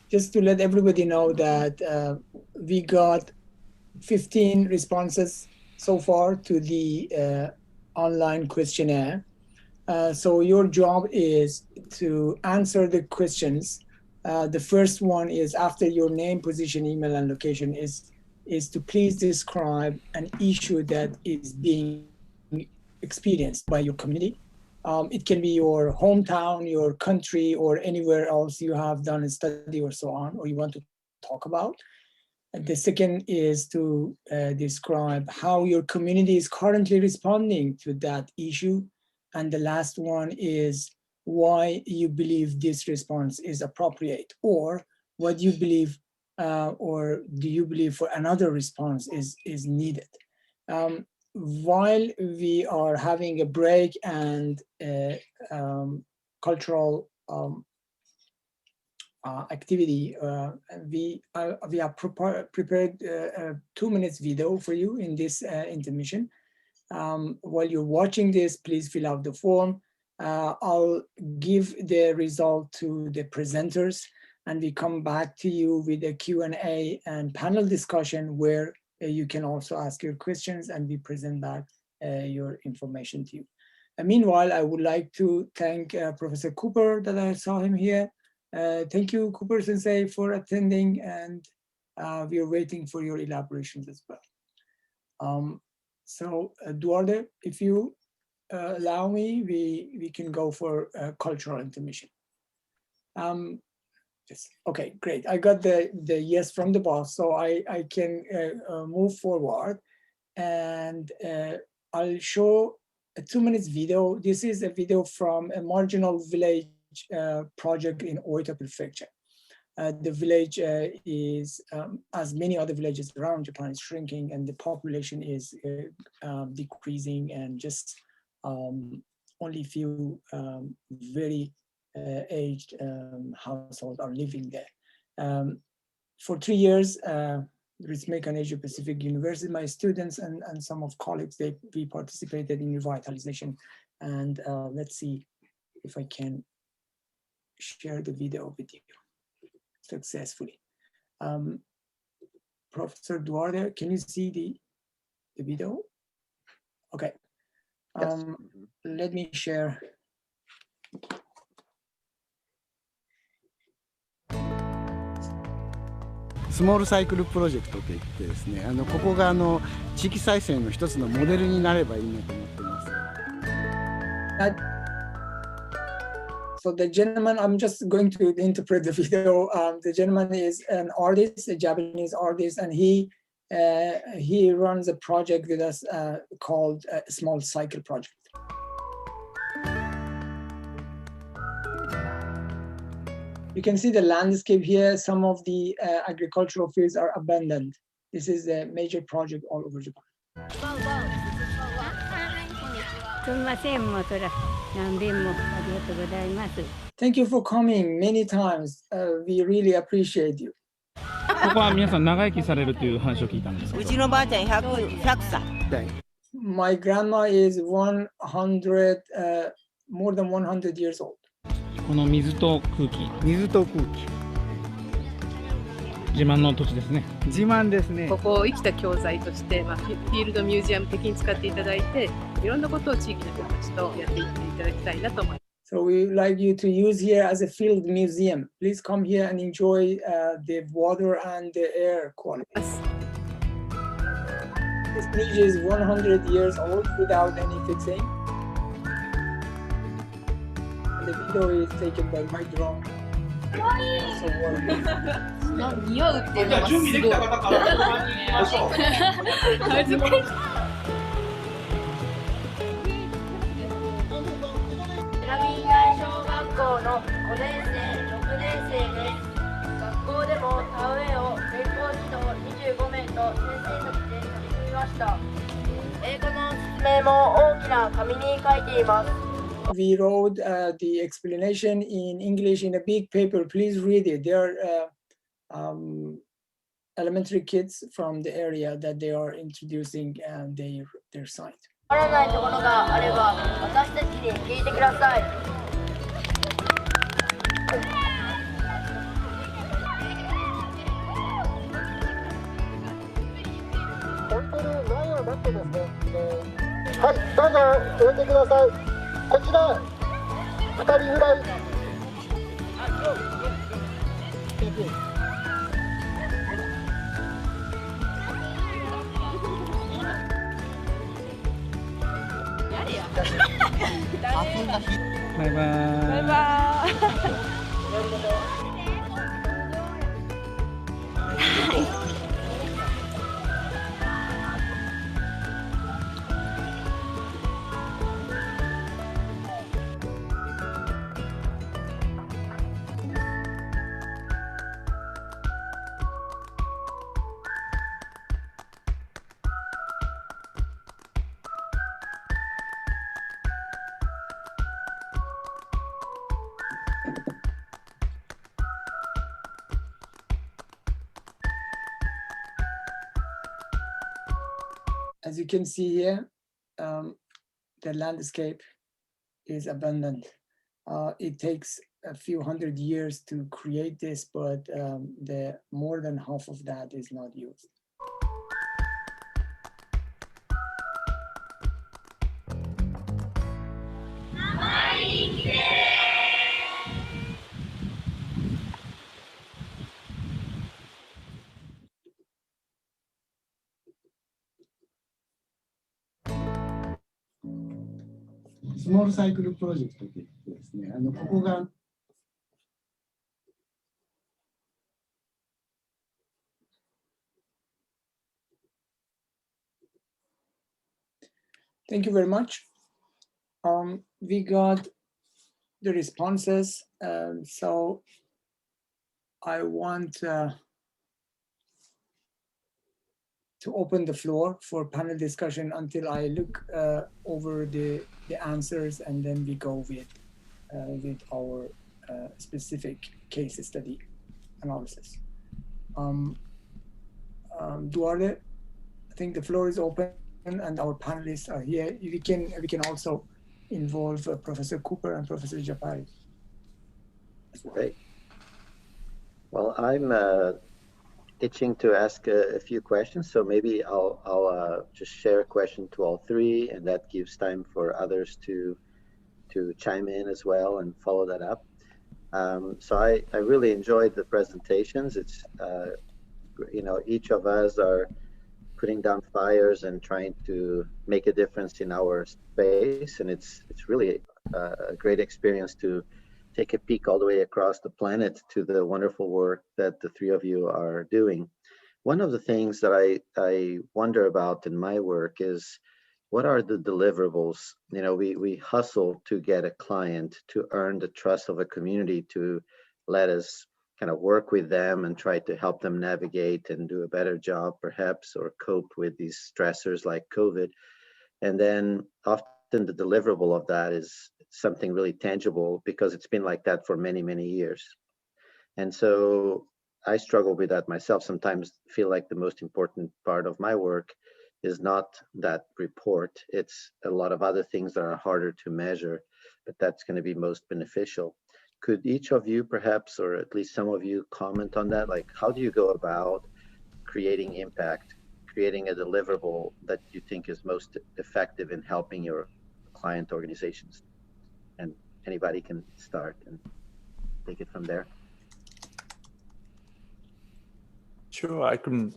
Just to let everybody know that we got 15 responses so far to the online questionnaire. So your job is to answer the questions. The first one is, after your name, position, email, and location, is to please describe an issue that is being experienced by your community. It can be your hometown, your country, or anywhere else you have done a study or so on, or you want to talk about. And the second is to describe how your community is currently responding to that issue. And the last one is why you believe this response is appropriate, or what you believe, or do you believe for another response is needed. while we are having a break and cultural activity, we have prepared a 2 minutes video for you in this intermission. While you're watching this, please fill out the form. I'll give the result to the presenters, and we come back to you with a Q&A and panel discussion where you can also ask your questions and we present back your information to you. Meanwhile, I would like to thank Professor Cooper that I saw him here. Thank you, Cooper Sensei, for attending, and we are waiting for your elaborations as well. So Duarte, if you allow me, we can go for cultural intermission. Yes. Okay, great. I got the yes from the boss, so I can move forward, and I'll show a 2 minutes video. This is a video from a marginal village project in Oita Prefecture. The village is, as many other villages around Japan, is shrinking, and the population is decreasing, and just only few very aged households are living there. For 3 years, Ritsumeikan Asia Pacific University, my students and some of colleagues, we participated in revitalization. And let's see if I can share the video with you successfully. Professor Duarte, can you see the video? Okay. Yes. Let me share.スモールサイクルプロジェクトといってですね、ここが地域再生の一つのモデルになればいいなと思ってます。So the gentleman, I'm just going to interpret the video. The gentleman is an artist, a Japanese artist, and he runs a project with us called Small Cycle Project. You can see the landscape here. Some of the agricultural fields are abandoned. This is a major project all over Japan. Thank you for coming many times. We really appreciate you. ここは皆さん長生きされるという話を聞いたんですけど。うちのばあちゃん100歳。My grandma is 100, more than 100 years old. この水と空気。水と空気。自慢の土地ですね。自慢ですね。ここを生きた教材として、フィールドミュージアム的に使っていただいて、いろんなことを地域の人たちとやっていっていただきたいなと思います。So we would like you to use here as a field museum. Please come here and enjoy the water and the air quality. This bridge is 100 years old without any fixing. And the video is taken by my drone. So wonderful. 匂うっていうのがすごい。恥ずかしい。小学校の5年生、6年生です。学校でも田植えを全校児童25名と先生たちで取り組みました。英語の説明も大きな紙に書いています。We wrote the explanation in English in a big paper. Please read it. There are elementary kids from the area that they are introducing their site. わからないところがあれば私たちに聞いてください。本当にないようになってですね。はい、どうぞ置いてください。こちら2人ぐらい。バイバイ。バイバイ。As you can see here, the landscape is abundant. It takes a few hundred years to create this, but the more than half of that is not used.スモールサイクルプロジェクトといってですね、ここがThank you very much. We got the responses, so I want to open the floor for panel discussion until I look over the answers, and then we go with our specific case study analysis. Duarte, I think the floor is open, and our panelists are here. We can also involve Professor Cooper and Professor Jafari. Great. Well, I'm itching to ask a few questions, so maybe I'll just share a question to all three, and that gives time for others to chime in as well and follow that up. So I really enjoyed the presentations. It's you know, each of us are putting down fires and trying to make a difference in our space, and it's really a great experience to take a peek all the way across the planet to the wonderful work that the three of you are doing. One of the things that I wonder about in my work is, what are the deliverables? You know, we hustle to get a client, to earn the trust of a community, to let us kind of work with them and try to help them navigate and do a better job perhaps, or cope with these stressors like COVID. And then often the deliverable of that is something really tangible, because it's been like that for many, many years. And so I struggle with that myself. Sometimes feel like the most important part of my work is not that report. It's a lot of other things that are harder to measure, but that's going to be most beneficial. Could each of you perhaps, or at least some of you, comment on that? Like, how do you go about creating impact, creating a deliverable that you think is most effective in helping your client organizations? And anybody can start and take it from there. Sure, I can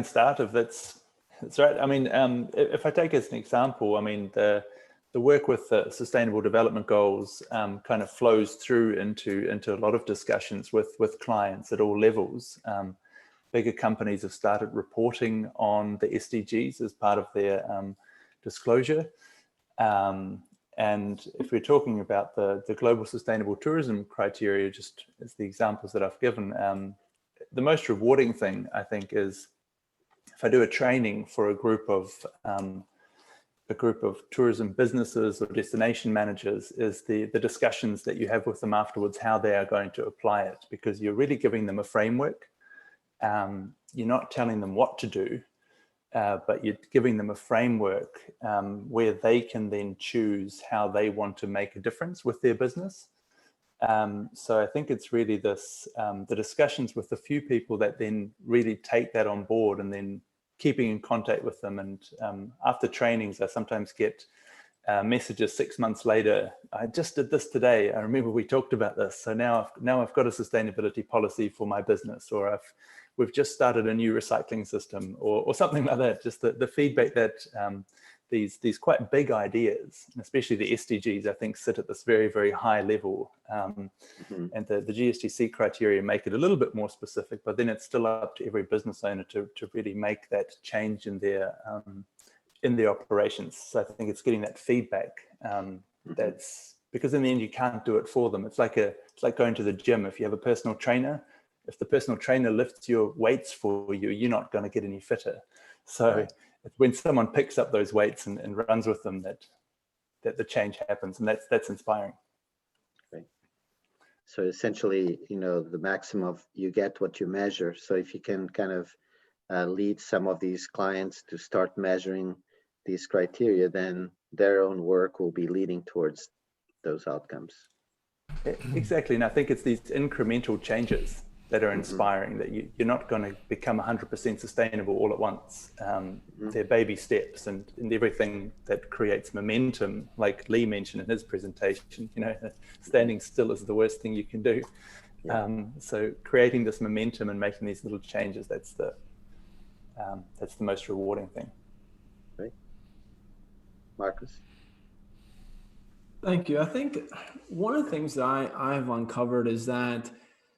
start if that's right. I mean, if I take as an example, I mean, the work with the Sustainable Development Goals kind of flows through into a lot of discussions with clients at all levels. Bigger companies have started reporting on the SDGs as part of their disclosure. And if we're talking about the Global Sustainable Tourism Criteria, just as the examples that I've given, the most rewarding thing, I think, is if I do a training for a group of tourism businesses or destination managers, is the discussions that you have with them afterwards, how they are going to apply it, because you're really giving them a framework. You're not telling them what to do, but you're giving them a framework where they can then choose how they want to make a difference with their business. So I think it's really this, the discussions with a few people that then really take that on board, and then keeping in contact with them. And after trainings, I sometimes get messages 6 months later. I just did this today. I remember we talked about this. So now I've got a sustainability policy for my business, or we've just started a new recycling system, or something like that. Just the feedback that these quite big ideas, and especially the SDGs, I think sit at this very, very high level. And the Gstc criteria make it a little bit more specific, but then it's still up to every business owner to really make that change in their operations. So I think it's getting that feedback. That's because in the end you can't do it for them. It's like going to the gym. If you have a personal trainer, if the personal trainer lifts your weights for you, you're not going to get any fitter. So right. When someone picks up those weights and runs with them, that the change happens, and that's inspiring. Great. So essentially, the maximum of you get what you measure. So if you can kind of lead some of these clients to start measuring these criteria, then their own work will be leading towards those outcomes. Exactly, and I think it's these incremental changes that are inspiring, that you're not going to become 100% sustainable all at once. They're baby steps, and everything that creates momentum, like Lee mentioned in his presentation, standing still is the worst thing you can do. So creating this momentum and making these little changes, that's the most rewarding thing. Right. Marcus? Thank you. I think one of the things that I've uncovered is that,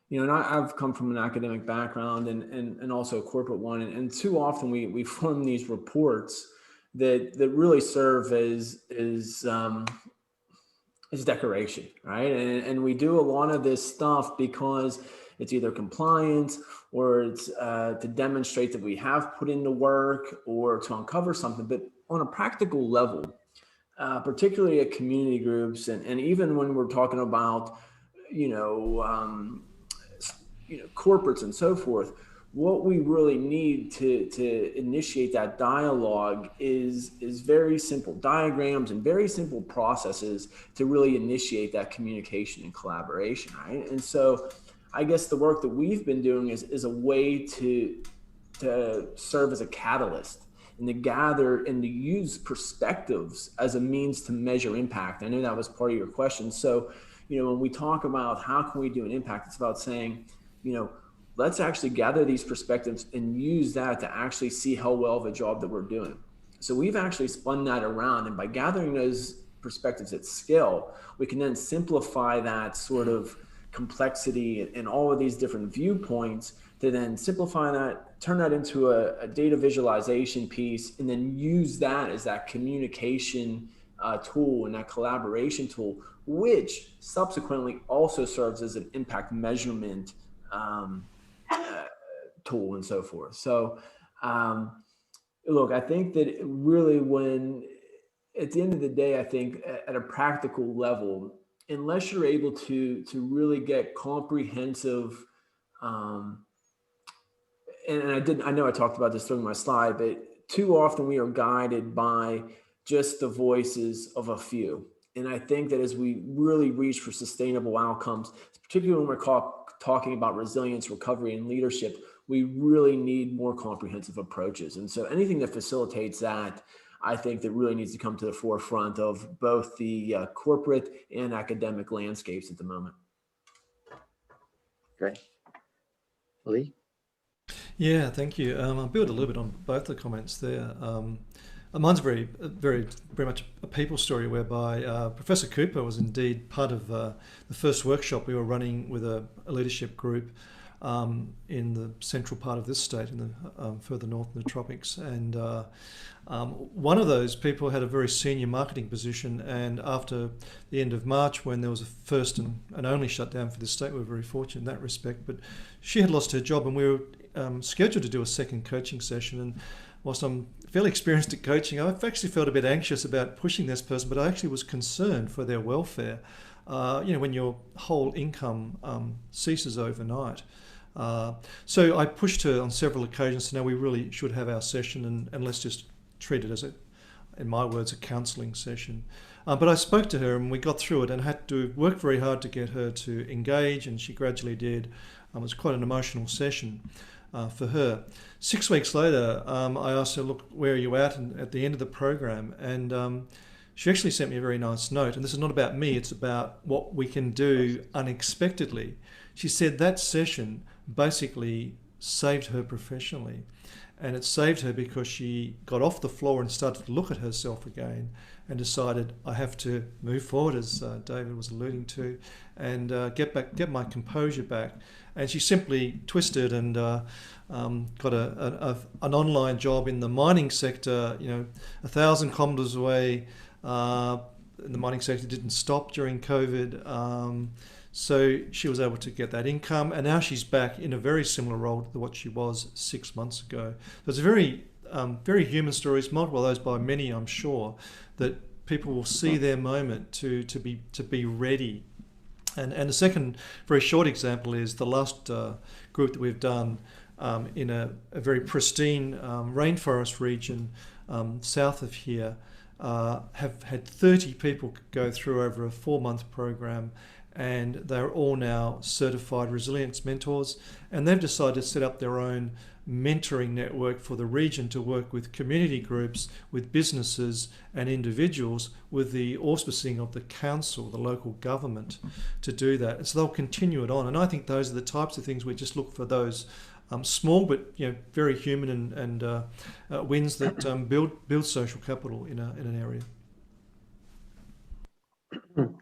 and I've come from an academic background and also a corporate one, and too often we form these reports that really serve as decoration, right? And we do a lot of this stuff because it's either compliance or it's to demonstrate that we have put in the work or to uncover something. But on a practical level, particularly at community groups, and even when we're talking about, corporates and so forth, what we really need to initiate that dialogue is very simple diagrams and very simple processes to really initiate that communication and collaboration, right? And so I guess the work that we've been doing is a way to serve as a catalyst and to gather and to use perspectives as a means to measure impact. I know that was part of your question. So, when we talk about how can we do an impact, it's about saying, let's actually gather these perspectives and use that to actually see how well of a job that we're doing. So we've actually spun that around, and by gathering those perspectives at scale, we can then simplify that sort of complexity and all of these different viewpoints to then simplify that, turn that into a data visualization piece, and then use that as that communication tool and that collaboration tool, which subsequently also serves as an impact measurement tool and so forth. So look, I think that really at the end of the day, I think at a practical level, unless you're able to really get comprehensive, and I know I talked about this during my slide, but too often we are guided by just the voices of a few. And I think that as we really reach for sustainable outcomes, particularly when we're talking about resilience, recovery, and leadership, we really need more comprehensive approaches. And so anything that facilitates that, I think that really needs to come to the forefront of both the corporate and academic landscapes at the moment. Great. Lee? Yeah, thank you. I'll build a little bit on both the comments there. Mine's very much a people story, whereby Professor Cooper was indeed part of the first workshop we were running with a leadership group in the central part of this state, in the further north in the tropics. And one of those people had a very senior marketing position, and after the end of March, when there was a first and only shutdown for the state, we were very fortunate in that respect, but she had lost her job, and we were scheduled to do a second coaching session. And whilst I'm fairly experienced at coaching, I've actually felt a bit anxious about pushing this person, but I actually was concerned for their welfare. When your whole income ceases overnight. So I pushed her on several occasions to know we really should have our session, and let's just treat it as in my words, a counselling session. But I spoke to her and we got through it, and had to work very hard to get her to engage, and she gradually did. It was quite an emotional session for her. 6 weeks later, I asked her, look, where are you at the end of the program? And she actually sent me a very nice note. And this is not about me, it's about what we can do unexpectedly. She said that session basically saved her professionally. And it saved her because she got off the floor and started to look at herself again and decided, I have to move forward, as David was alluding to, and get my composure back. And she simply twisted and got an online job in the mining sector, 1,000 kilometers away. The mining sector didn't stop during COVID. So she was able to get that income, and now she's back in a very similar role to what she was 6 months ago. So it's a very human stories, multiple of those by many, I'm sure, that people will see their moment to be ready And the second very short example is the last group that we've done in a very pristine rainforest region south of here, have had 30 people go through over a 4-month program, and they're all now certified resilience mentors, and they've decided to set up their own mentoring network for the region to work with community groups, with businesses and individuals, with the auspicing of the council, the local government, to do that. And so they'll continue it on. And I think those are the types of things we just look for, those small but very human and wins that build social capital in an area.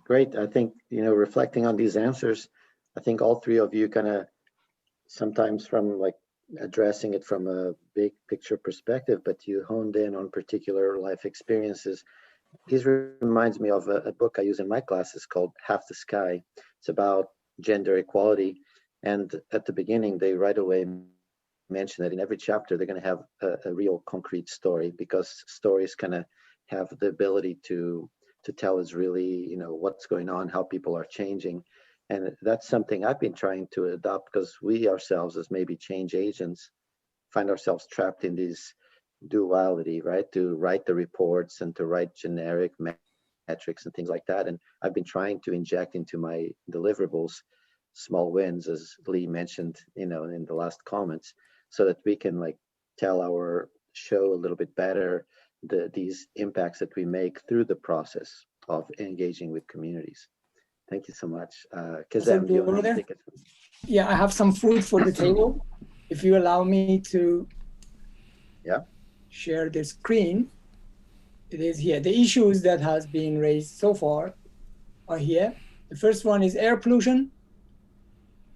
Great. I think, reflecting on these answers, I think all three of you kind of sometimes from like addressing it from a big picture perspective, but you honed in on particular life experiences. This reminds me of a book I use in my classes called Half the Sky. It's about gender equality. And at the beginning, they right away mention that in every chapter, they're going to have a real concrete story, because stories kind of have the ability to tell us really, what's going on, how people are changing. And that's something I've been trying to adopt, because we ourselves, as maybe change agents, find ourselves trapped in this duality, right? To write the reports and to write generic metrics and things like that. And I've been trying to inject into my deliverables small wins, as Lee mentioned, in the last comments, so that we can like tell our show a little bit better these impacts that we make through the process of engaging with communities. Thank you so much. Kazem, do you want to take it? Yeah, I have some food for the table. If you allow me to share the screen, it is here. The issues that has been raised so far are here. The first one is air pollution.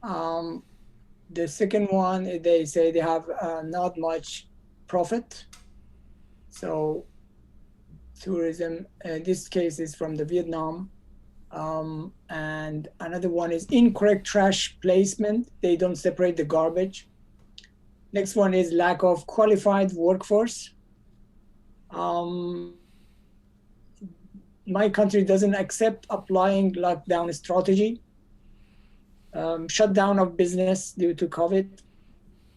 The second one, they say they have not much profit. So tourism, in this case, is from the Vietnam. And another one is incorrect trash placement. They don't separate the garbage. Next one is lack of qualified workforce. My country doesn't accept applying lockdown strategy. Shutdown of business due to COVID,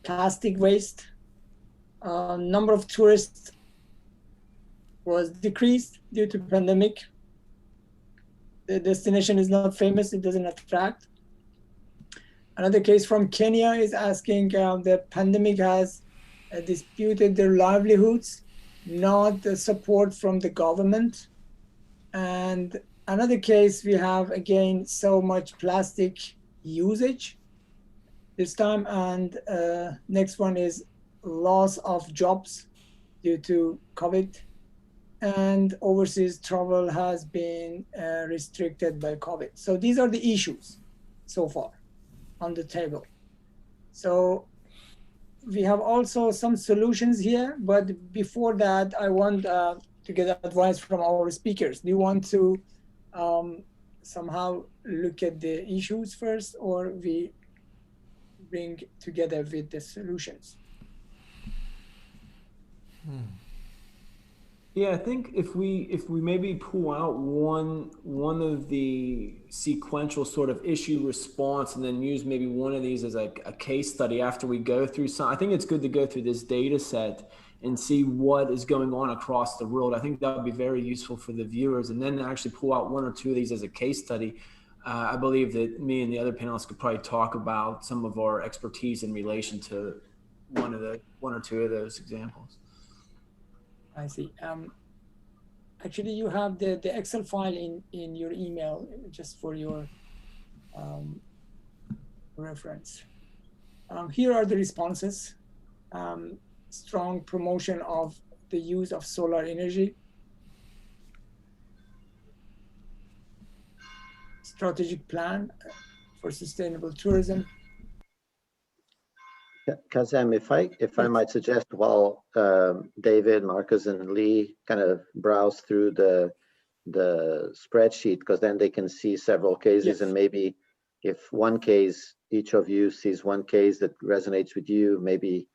plastic waste. Number of tourists was decreased due to pandemic. The destination is not famous, it doesn't attract. Another case from Kenya is asking the pandemic has disputed their livelihoods, not the support from the government. And another case, we have again so much plastic usage this time. And next one is loss of jobs due to COVID. And overseas travel has been restricted by COVID. So these are the issues so far on the table. So we have also some solutions here, but before that, I want to get advice from our speakers. Do you want to somehow look at the issues first, or we bring together with the solutions? Yeah, I think if we maybe pull out one of the sequential sort of issue response, and then use maybe one of these as a case study after we go through some, I think it's good to go through this data set and see what is going on across the world. I think that would be very useful for the viewers, and then actually pull out one or two of these as a case study. I believe that me and the other panelists could probably talk about some of our expertise in relation to one or two of those examples. I see. Actually, you have the Excel file in your email, just for your reference. Here are the responses. Strong promotion of the use of solar energy. Strategic plan for sustainable tourism. Kazem, if I might suggest, while David, Marcus, and Lee kind of browse through the spreadsheet, because then they can see several cases, and maybe if one case, each of you sees one case that resonates with you, maybe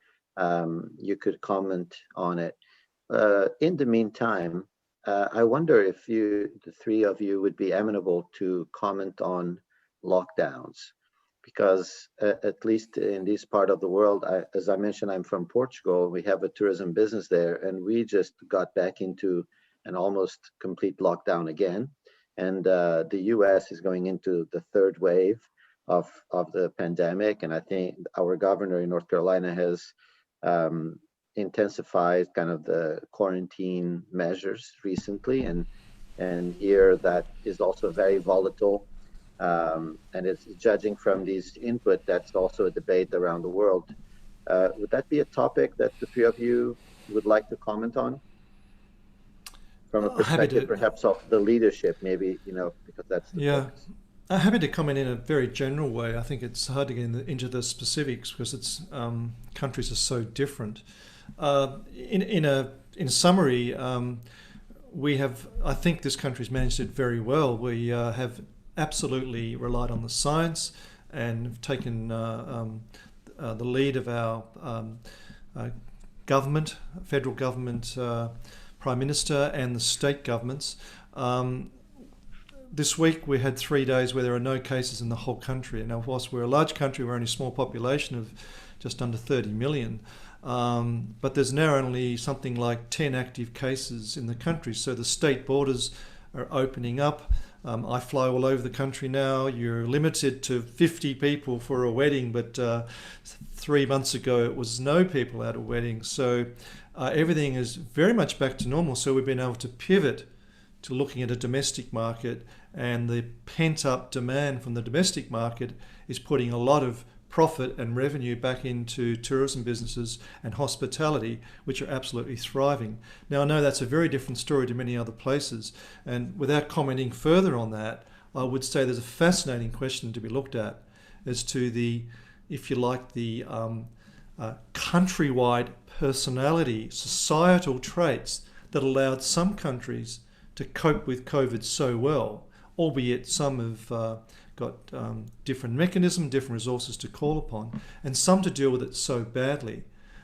you could comment on it. In the meantime, I wonder if the three of you would be amenable to comment on lockdowns, because at least in this part of the world, as I mentioned, I'm from Portugal. We have a tourism business there, and we just got back into an almost complete lockdown again. And the US is going into the third wave of the pandemic. And I think our governor in North Carolina has intensified kind of the quarantine measures recently. And here that is also very volatile. And it's judging from these input, that's also a debate around the world. Would that be a topic that the three of you would like to comment on? From a perspective perhaps of the leadership, maybe, because that's the focus. I'm happy to comment in a very general way. I think it's hard to get into the specifics because it's countries are so different. In summary, I think this country's managed it very well. We have absolutely relied on the science and have taken the lead of our government, federal government, Prime Minister, and the state governments. This week we had 3 days where there are no cases in the whole country. Now, whilst we're a large country, we're only a small population of just under 30 million. But there's now only something like 10 active cases in the country. So the state borders are opening up. I fly all over the country now. You're limited to 50 people for a wedding, but 3 months ago it was no people at a wedding. So everything is very much back to normal. So we've been able to pivot to looking at a domestic market, and the pent-up demand from the domestic market is putting a lot of profit and revenue back into tourism businesses and hospitality, which are absolutely thriving. Now, I know that's a very different story to many other places, and without commenting further on that, I would say there's a fascinating question to be looked at as to the, if you like, the countrywide personality, societal traits that allowed some countries to cope with COVID so well, albeit some have got different mechanism, different resources to call upon, and some to deal with it so badly.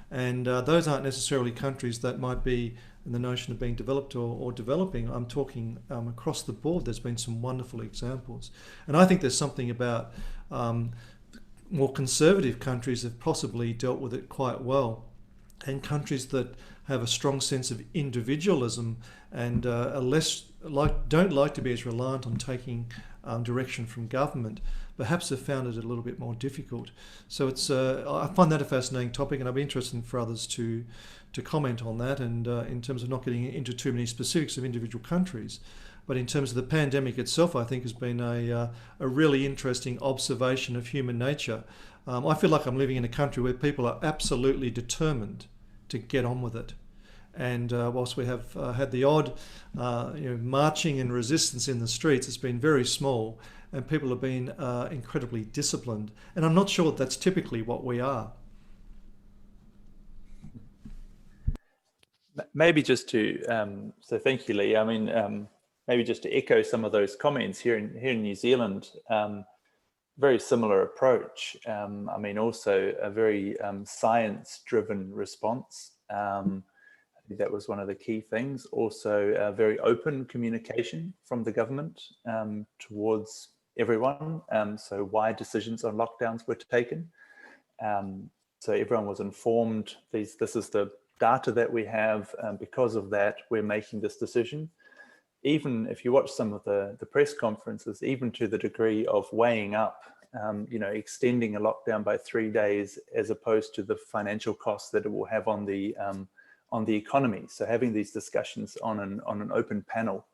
And those aren't necessarily countries that might be in the notion of being developed or developing. I'm talking across the board. There's been some wonderful examples. And I think there's something about more conservative countries have possibly dealt with it quite well. And countries that have a strong sense of individualism and are less don't like to be as reliant on taking direction from government, perhaps have found it a little bit more difficult. So it's I find that a fascinating topic, and I'd be interested for others to comment on that. And in terms of not getting into too many specifics of individual countries, but in terms of the pandemic itself, I think has been a really interesting observation of human nature. I feel like I'm living in a country where people are absolutely determined to get on with it. And whilst we have had the odd marching and resistance in the streets, it's been very small, and people have been incredibly disciplined. And I'm not sure that's typically what we are. Maybe just to, so thank you, Lee. I mean, maybe just to echo some of those comments here in New Zealand, very similar approach. I mean, also a very science-driven response. I think that was one of the key things. Also, very open communication from the government towards everyone. So why decisions on lockdowns were taken. So everyone was informed. This is the data that we have. Because of that, we're making this decision. Even if you watch some of the press conferences, even to the degree of weighing up, extending a lockdown by 3 days as opposed to the financial costs that it will have on the economy. So having these discussions on an open panel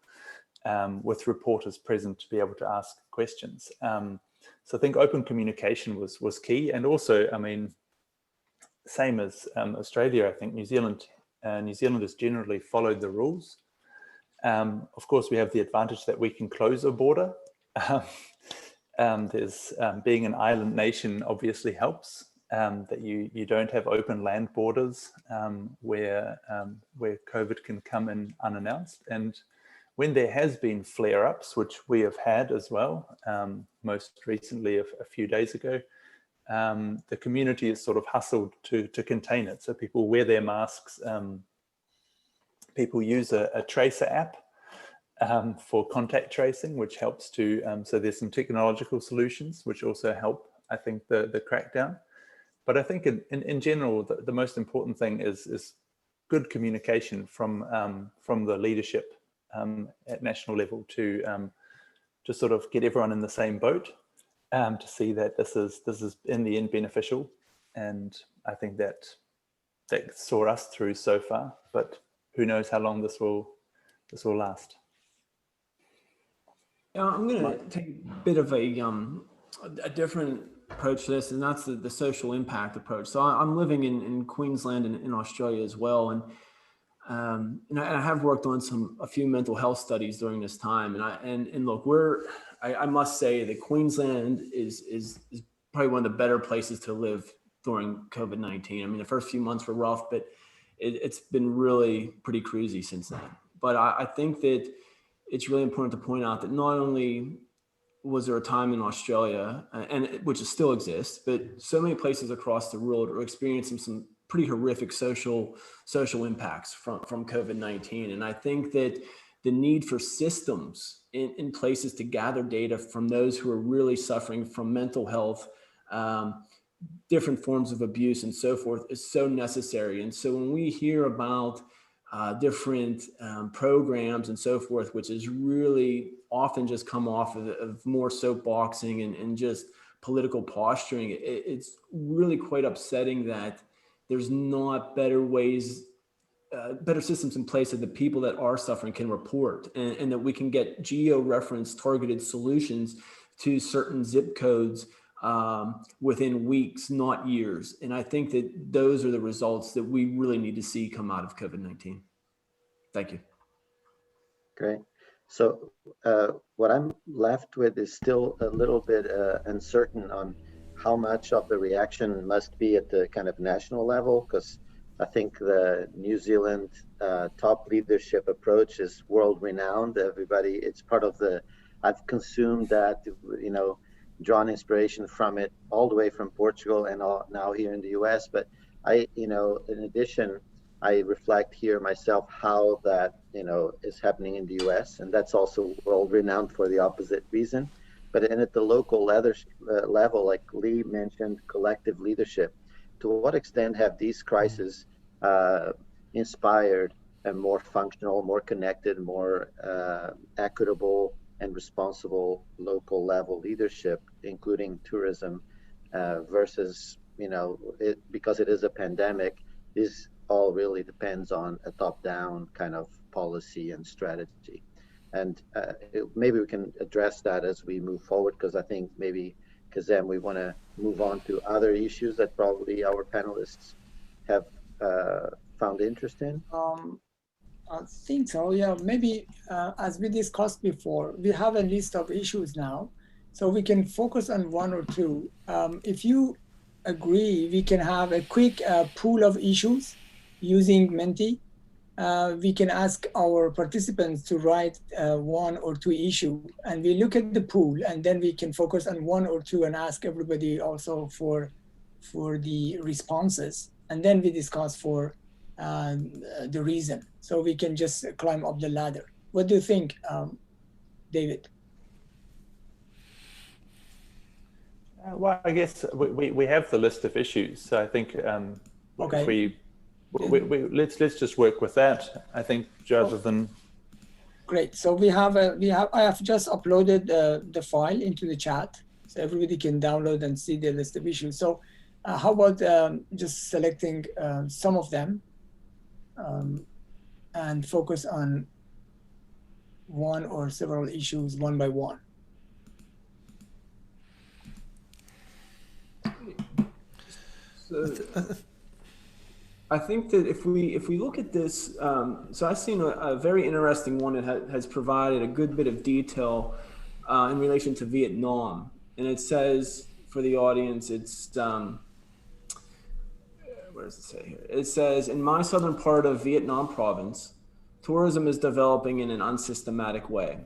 with reporters present to be able to ask questions. So I think open communication was key. And also, I mean, same as Australia, I think New Zealanders generally followed the rules. Of course, we have the advantage that we can close a border. There's being an island nation obviously helps. That you don't have open land borders where COVID can come in unannounced. And when there has been flare-ups, which we have had as well, most recently a few days ago, the community is sort of hustled to contain it. So people wear their masks, people use a tracer app for contact tracing, which helps to, so there's some technological solutions which also help, I think, the crackdown. But I think in general, the most important thing is good communication from the leadership at national level to sort of get everyone in the same boat, to see that this is in the end beneficial. And I think that saw us through so far, but who knows how long this will last. Yeah, I'm going to take a bit of a different approach to this, and that's the social impact approach. So I'm living in Queensland and in Australia as well, and I have worked on a few mental health studies during this time, and look, I must say that Queensland is probably one of the better places to live during COVID-19. I mean, the first few months were rough, but it's been really pretty crazy since then. But I think that it's really important to point out that not only was there a time in Australia, which still exists, but so many places across the world are experiencing some pretty horrific social impacts from COVID-19. And I think that the need for systems in places to gather data from those who are really suffering from mental health, different forms of abuse and so forth is so necessary. And so when we hear about different programs and so forth, which is really often just come off of more soapboxing and just political posturing, it's really quite upsetting that there's not better ways, better systems in place that the people that are suffering can report, and that we can get geo-referenced targeted solutions to certain zip codes within weeks, not years. And I think that those are the results that we really need to see come out of COVID-19. Thank you. Great. So what I'm left with is still a little bit uncertain on how much of the reaction must be at the kind of national level, because I think the New Zealand top leadership approach is world renowned. Everybody, it's part of I've consumed that, drawn inspiration from it all the way from Portugal and now here in the US. But in addition, I reflect here myself how that, is happening in the US, and that's also world renowned for the opposite reason. But at the local level, like Lee mentioned, collective leadership, to what extent have these crises inspired a more functional, more connected, more equitable and responsible local level leadership, including tourism, versus, because it is a pandemic, this all really depends on a top-down kind of policy and strategy. And maybe we can address that as we move forward, because I think maybe, Kazem, we want to move on to other issues that probably our panelists have found interesting. I think so, yeah. Maybe as we discussed before, we have a list of issues now, so we can focus on one or two. If you agree, we can have a quick pool of issues using Menti. We can ask our participants to write one or two issues, and we look at the pool, and then we can focus on one or two and ask everybody also for the responses, and then we discuss for the reason. So we can just climb up the ladder. What do you think, David? Well, I guess we have the list of issues, so I think okay. Let's just work with that, I think, rather than. Great. So I have just uploaded the file into the chat, so everybody can download and see the list of issues. So how about just selecting some of them and focus on one or several issues one by one. So, I think that if we look at this, so I've seen a very interesting one that has provided a good bit of detail in relation to Vietnam, and it says for the audience, it's where does it say here? It says, in my southern part of Vietnam province, tourism is developing in an unsystematic way,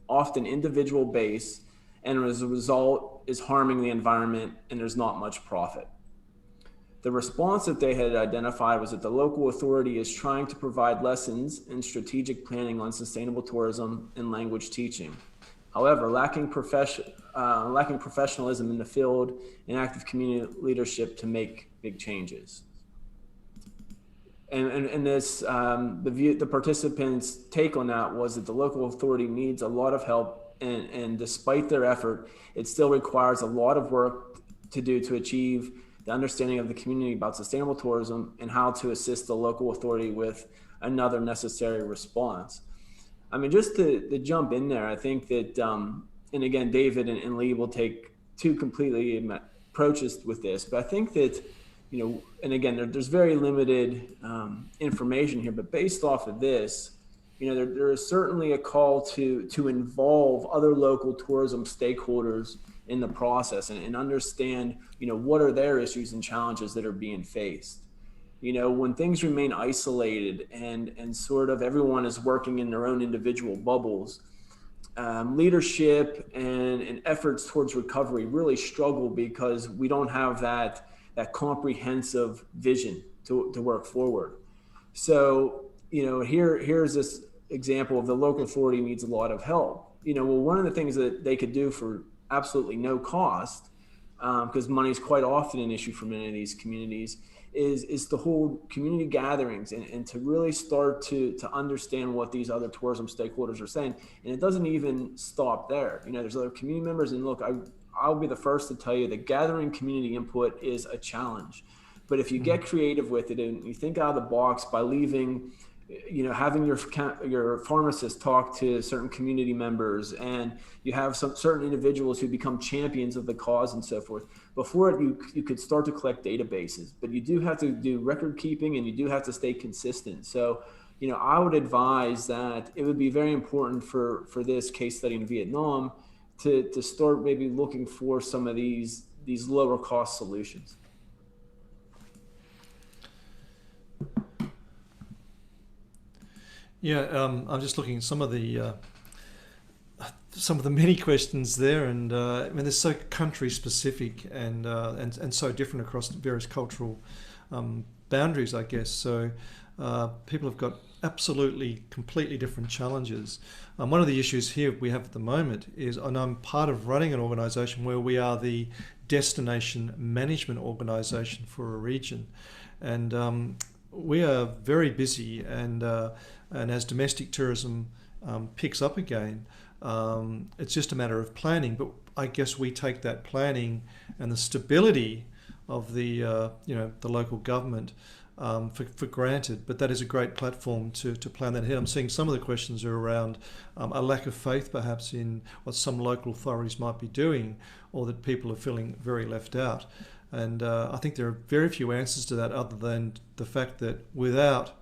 often individual based, and as a result is harming the environment, and there's not much profit. The response that they had identified was that the local authority is trying to provide lessons in strategic planning on sustainable tourism and language teaching. However, lacking professionalism in the field and active community leadership to make big changes. And this, the participants' take on that was that the local authority needs a lot of help, and despite their effort, it still requires a lot of work to do to achieve the understanding of the community about sustainable tourism and how to assist the local authority with another necessary response. I mean, just to jump in there, I think that, and again, David and Lee will take two completely approaches with this, but I think that, you know, and again, there's very limited information here, but based off of this, you know, there is certainly a call to involve other local tourism stakeholders in the process and understand, you know, what are their issues and challenges that are being faced. You know, when things remain isolated and sort of everyone is working in their own individual bubbles, leadership and efforts towards recovery really struggle because we don't have that comprehensive vision to work forward. So, you know, here's this example of the local authority needs a lot of help. You know, well, one of the things that they could do for absolutely no cost, because money is quite often an issue for many of these communities, is to hold community gatherings and to really start to understand what these other tourism stakeholders are saying. And it doesn't even stop there. You know, there's other community members, and look, I'll be the first to tell you that gathering community input is a challenge. But if you get creative with it and you think out of the box by leaving, you know, having your pharmacist talk to certain community members, and you have some certain individuals who become champions of the cause and so forth. Before it, you could start to collect databases, but you do have to do record keeping and you do have to stay consistent. So, you know, I would advise that it would be very important for this case study in Vietnam to start maybe looking for some of these lower cost solutions. Yeah, I'm just looking at some of the many questions there, and I mean, they're so country specific and so different across various cultural boundaries, I guess. So people have got absolutely completely different challenges. One of the issues here we have at the moment is, and I'm part of running an organisation where we are the destination management organisation for a region, and we are very busy, and as domestic tourism picks up again, it's just a matter of planning. But I guess we take that planning and the stability of the the local government for granted. But that is a great platform to plan that ahead. I'm seeing some of the questions are around a lack of faith perhaps in what some local authorities might be doing, or that people are feeling very left out. And I think there are very few answers to that other than the fact that without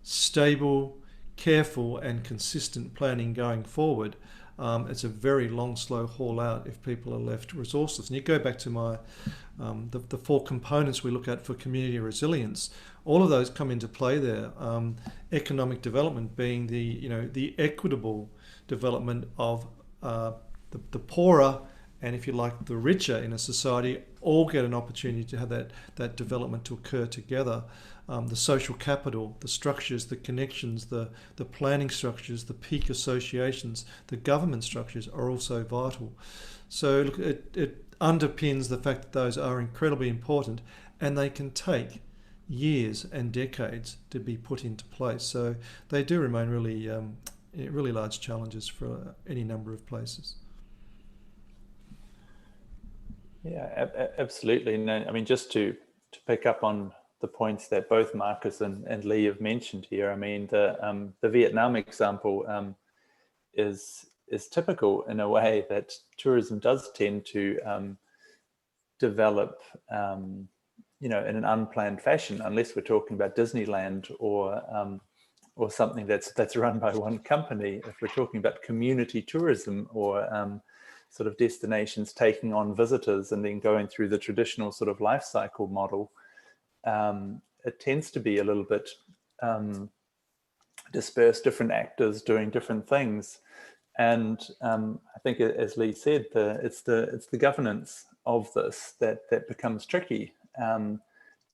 stable, careful and consistent planning going forward, it's a very long, slow haul out if people are left resourceless. And you go back to my the 4 components we look at for community resilience. All of those come into play there. Economic development being the equitable development of the poorer, and if you like, the richer in a society all get an opportunity to have that development to occur together. The social capital, the structures, the connections, the planning structures, the peak associations, the government structures are also vital. So look, it underpins the fact that those are incredibly important, and they can take years and decades to be put into place. So they do remain really large challenges for any number of places. Yeah, absolutely. And I mean, just to pick up on the points that both Marcus and Lee have mentioned here, I mean, the Vietnam example is typical in a way that tourism does tend to develop, in an unplanned fashion, unless we're talking about Disneyland or something that's run by one company. If we're talking about community tourism or sort of destinations taking on visitors and then going through the traditional sort of life cycle model, it tends to be a little bit dispersed, different actors doing different things. And I think, as Lee said, it's the governance of this that becomes tricky.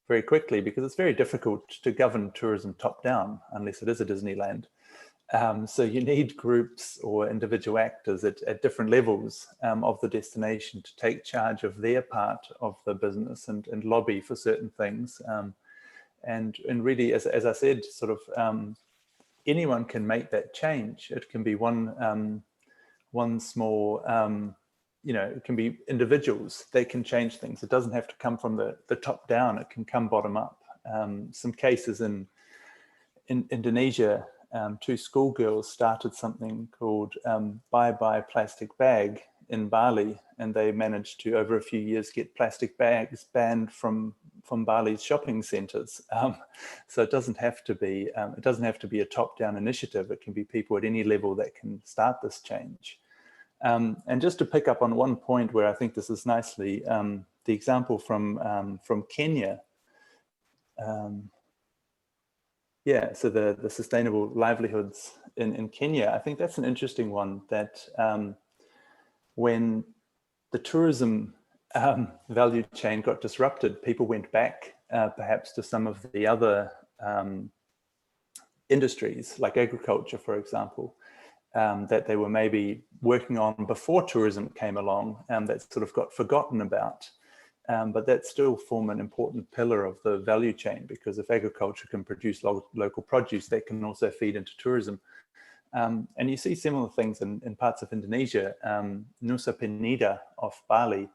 very quickly, because it's very difficult to govern tourism top down unless it is a Disneyland. So you need groups or individual actors at different levels of the destination to take charge of their part of the business and lobby for certain things. And really, as I said, sort of anyone can make that change. It can be one small, it can be individuals. They can change things. It doesn't have to come from the top down. It can come bottom up. Some cases in Indonesia, 2 schoolgirls started something called Bye Bye Plastic Bag in Bali, and they managed to, over a few years, get plastic bags banned from Bali's shopping centres. So it doesn't have to be a top-down initiative. It can be people at any level that can start this change. And just to pick up on one point where I think this is nicely, the example from Kenya. So the sustainable livelihoods in Kenya, I think that's an interesting one, that when the tourism value chain got disrupted, people went back perhaps to some of the other industries, like agriculture, for example, that they were maybe working on before tourism came along, that sort of got forgotten about. But that still form an important pillar of the value chain, because if agriculture can produce local produce, that can also feed into tourism. And you see similar things in parts of Indonesia. Nusa Penida off Bali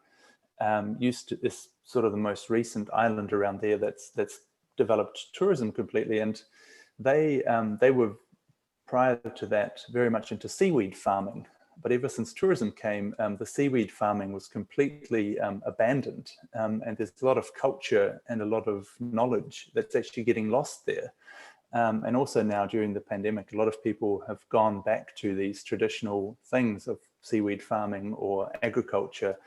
is sort of the most recent island around there that's developed tourism completely. And they were, prior to that, very much into seaweed farming. But ever since tourism came, the seaweed farming was completely abandoned. And there's a lot of culture and a lot of knowledge that's actually getting lost there. And also now during the pandemic, a lot of people have gone back to these traditional things of seaweed farming or agriculture,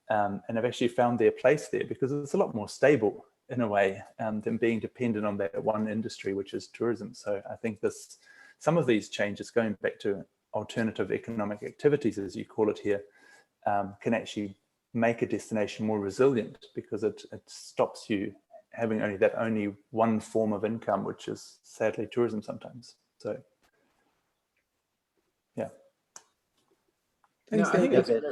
and have actually found their place there, because it's a lot more stable in a way than being dependent on that one industry, which is tourism. So I think some of these changes, going back to alternative economic activities, as you call it here, can actually make a destination more resilient, because it stops you having only one form of income, which is sadly tourism sometimes. So, yeah. Thanks, I think David.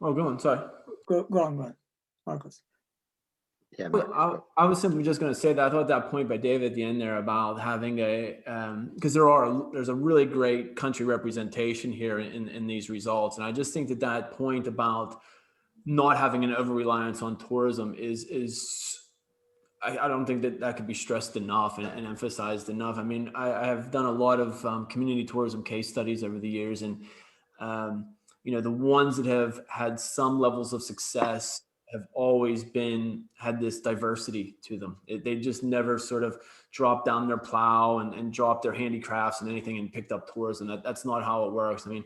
Oh, go on. Sorry. Go on, Marcus. Yeah, I was simply just going to say that I thought that point by David at the end there about having because there's a really great country representation here in these results, and I just think that point about not having an over reliance on tourism is I don't think that could be stressed enough and emphasized enough. I mean, I have done a lot of community tourism case studies over the years, and the ones that have had some levels of success have always had this diversity to them. They just never sort of dropped down their plow and dropped their handicrafts and anything and picked up tourism. That's not how it works. I mean,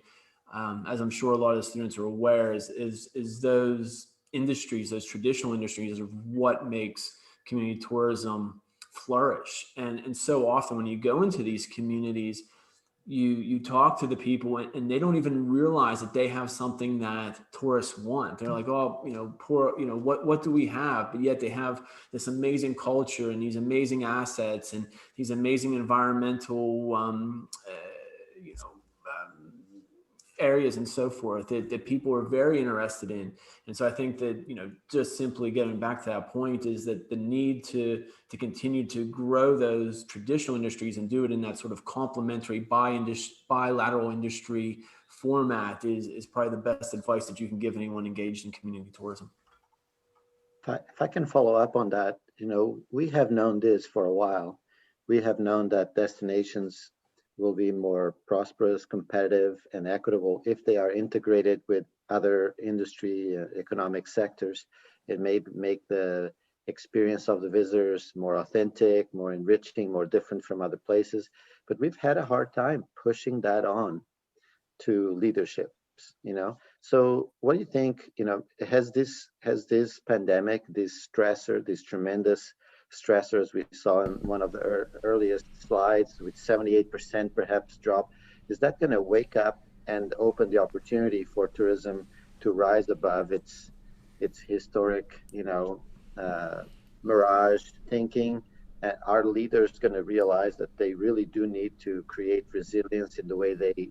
as I'm sure a lot of the students are aware, is those industries, those traditional industries, are what makes community tourism flourish. And so often when you go into these communities, you talk to the people and they don't even realize that they have something that tourists want. They're like, oh, what do we have? But yet they have this amazing culture and these amazing assets and these amazing environmental, areas and so forth that people are very interested in. And so I think that, just simply getting back to that point is that the need to continue to grow those traditional industries and do it in that sort of complementary bilateral industry format is probably the best advice that you can give anyone engaged in community tourism. If I can follow up on that, we have known this for a while. We have known that destinations will be more prosperous, competitive, and equitable if they are integrated with other industry economic sectors. It may make the experience of the visitors more authentic, more enriching, more different from other places. But we've had a hard time pushing that on to leaderships, So what do you think, has this pandemic, this stressor, this tremendous stressors we saw in one of the earliest slides with 78% perhaps drop, is that going to wake up and open the opportunity for tourism to rise above its historic mirage thinking? Are leaders going to realize that they really do need to create resilience in the way they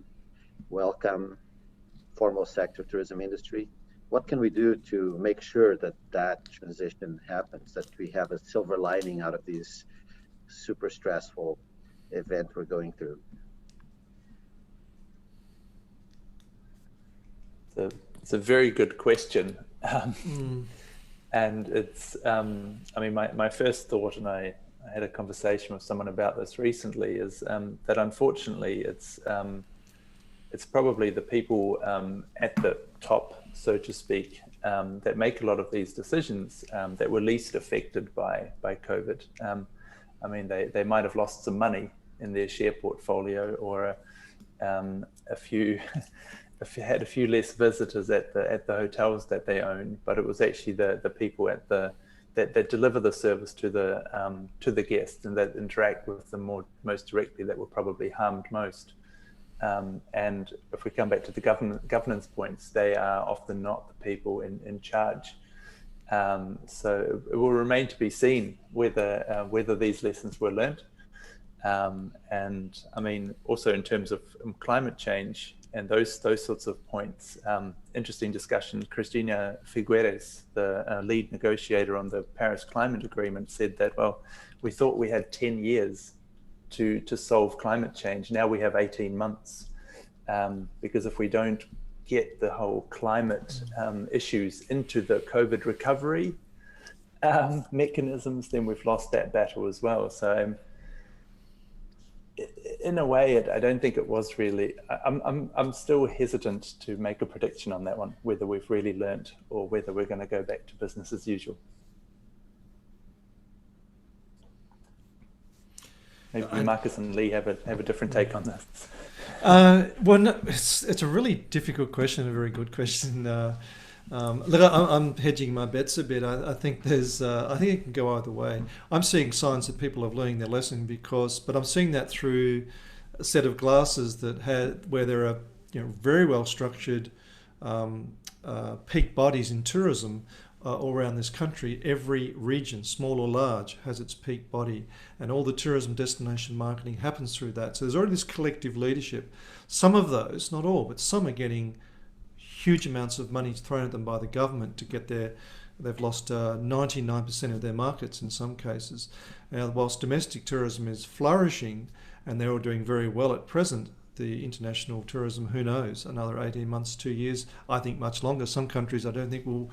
welcome formal sector tourism industry? What can we do to make sure that that transition happens, that we have a silver lining out of this super stressful event we're going through? It's a very good question. And it's, I mean, my first thought, and I had a conversation with someone about this recently, is that unfortunately it's probably the people at the top, so to speak, that make a lot of these decisions that were least affected by COVID. I mean, they might have lost some money in their share portfolio, or a few had a few less visitors at the hotels that they own, but it was actually the people at that deliver the service to the guests and that interact with them most directly that were probably harmed most. And if we come back to the governance points, they are often not the people in charge. So it will remain to be seen whether these lessons were learnt. And I mean, also in terms of climate change and those sorts of points, interesting discussion. Cristina Figueres, the lead negotiator on the Paris Climate Agreement, said that, well, we thought we had 10 years to solve climate change. Now we have 18 months, because if we don't get the whole climate issues into the COVID recovery mechanisms, then we've lost that battle as well. So in a way, I don't think it was really, I'm still hesitant to make a prediction on that one, whether we've really learnt or whether we're going to go back to business as usual. Maybe Marcus and Lee have a different take on this. Well, no, it's a really difficult question, a very good question. Look, I'm hedging my bets a bit. I think I think it can go either way. I'm seeing signs that people are learning their lesson but I'm seeing that through a set of glasses where there are very well structured peak bodies in tourism all around this country. Every region, small or large, has its peak body, and all the tourism destination marketing happens through that. So there's already this collective leadership. Some of those, not all, but some are getting huge amounts of money thrown at them by the government to get there. They've lost 99% of their markets in some cases. Now, whilst domestic tourism is flourishing and they're all doing very well at present, the international tourism, who knows, another 18 months, 2 years, I think much longer. Some countries I don't think will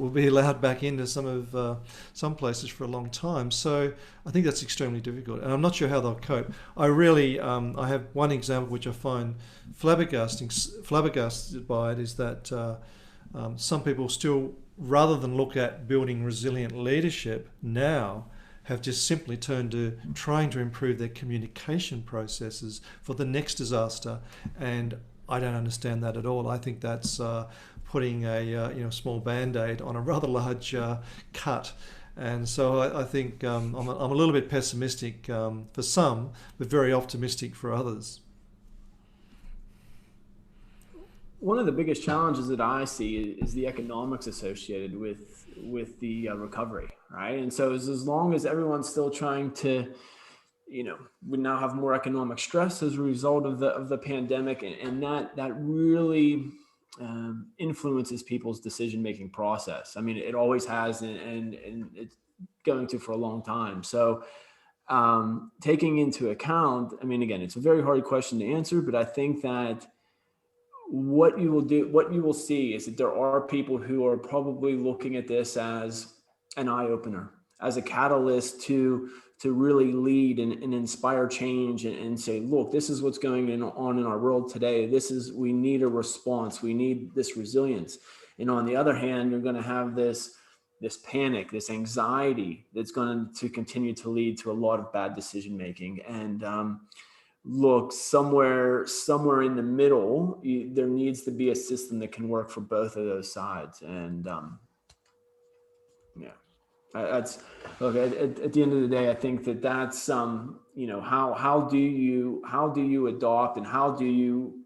be allowed back into some places for a long time. So I think that's extremely difficult, and I'm not sure how they'll cope. I really, I have one example which I find flabbergasted by it, is that some people still, rather than look at building resilient leadership now, have just simply turned to trying to improve their communication processes for the next disaster, and I don't understand that at all. I think that's putting a small band-aid on a rather large cut, and so I think I'm a little bit pessimistic for some, but very optimistic for others. One of the biggest challenges that I see is the economics associated with the recovery, right? And so as long as everyone's still trying to, we now have more economic stress as a result of the pandemic, and that really influences people's decision-making process. I mean, it always has, and it's going to for a long time. So taking into account, I mean, again, it's a very hard question to answer, but I think that what you will see is that there are people who are probably looking at this as an eye-opener, as a catalyst to really lead and inspire change and say, look, this is what's going on in our world today. We need a response. We need this resilience. And on the other hand, you're going to have this panic, this anxiety that's going to continue to lead to a lot of bad decision-making. And look, somewhere in the middle, there needs to be a system that can work for both of those sides. And that's, look, at the end of the day, I think that's how do you adopt, and how do you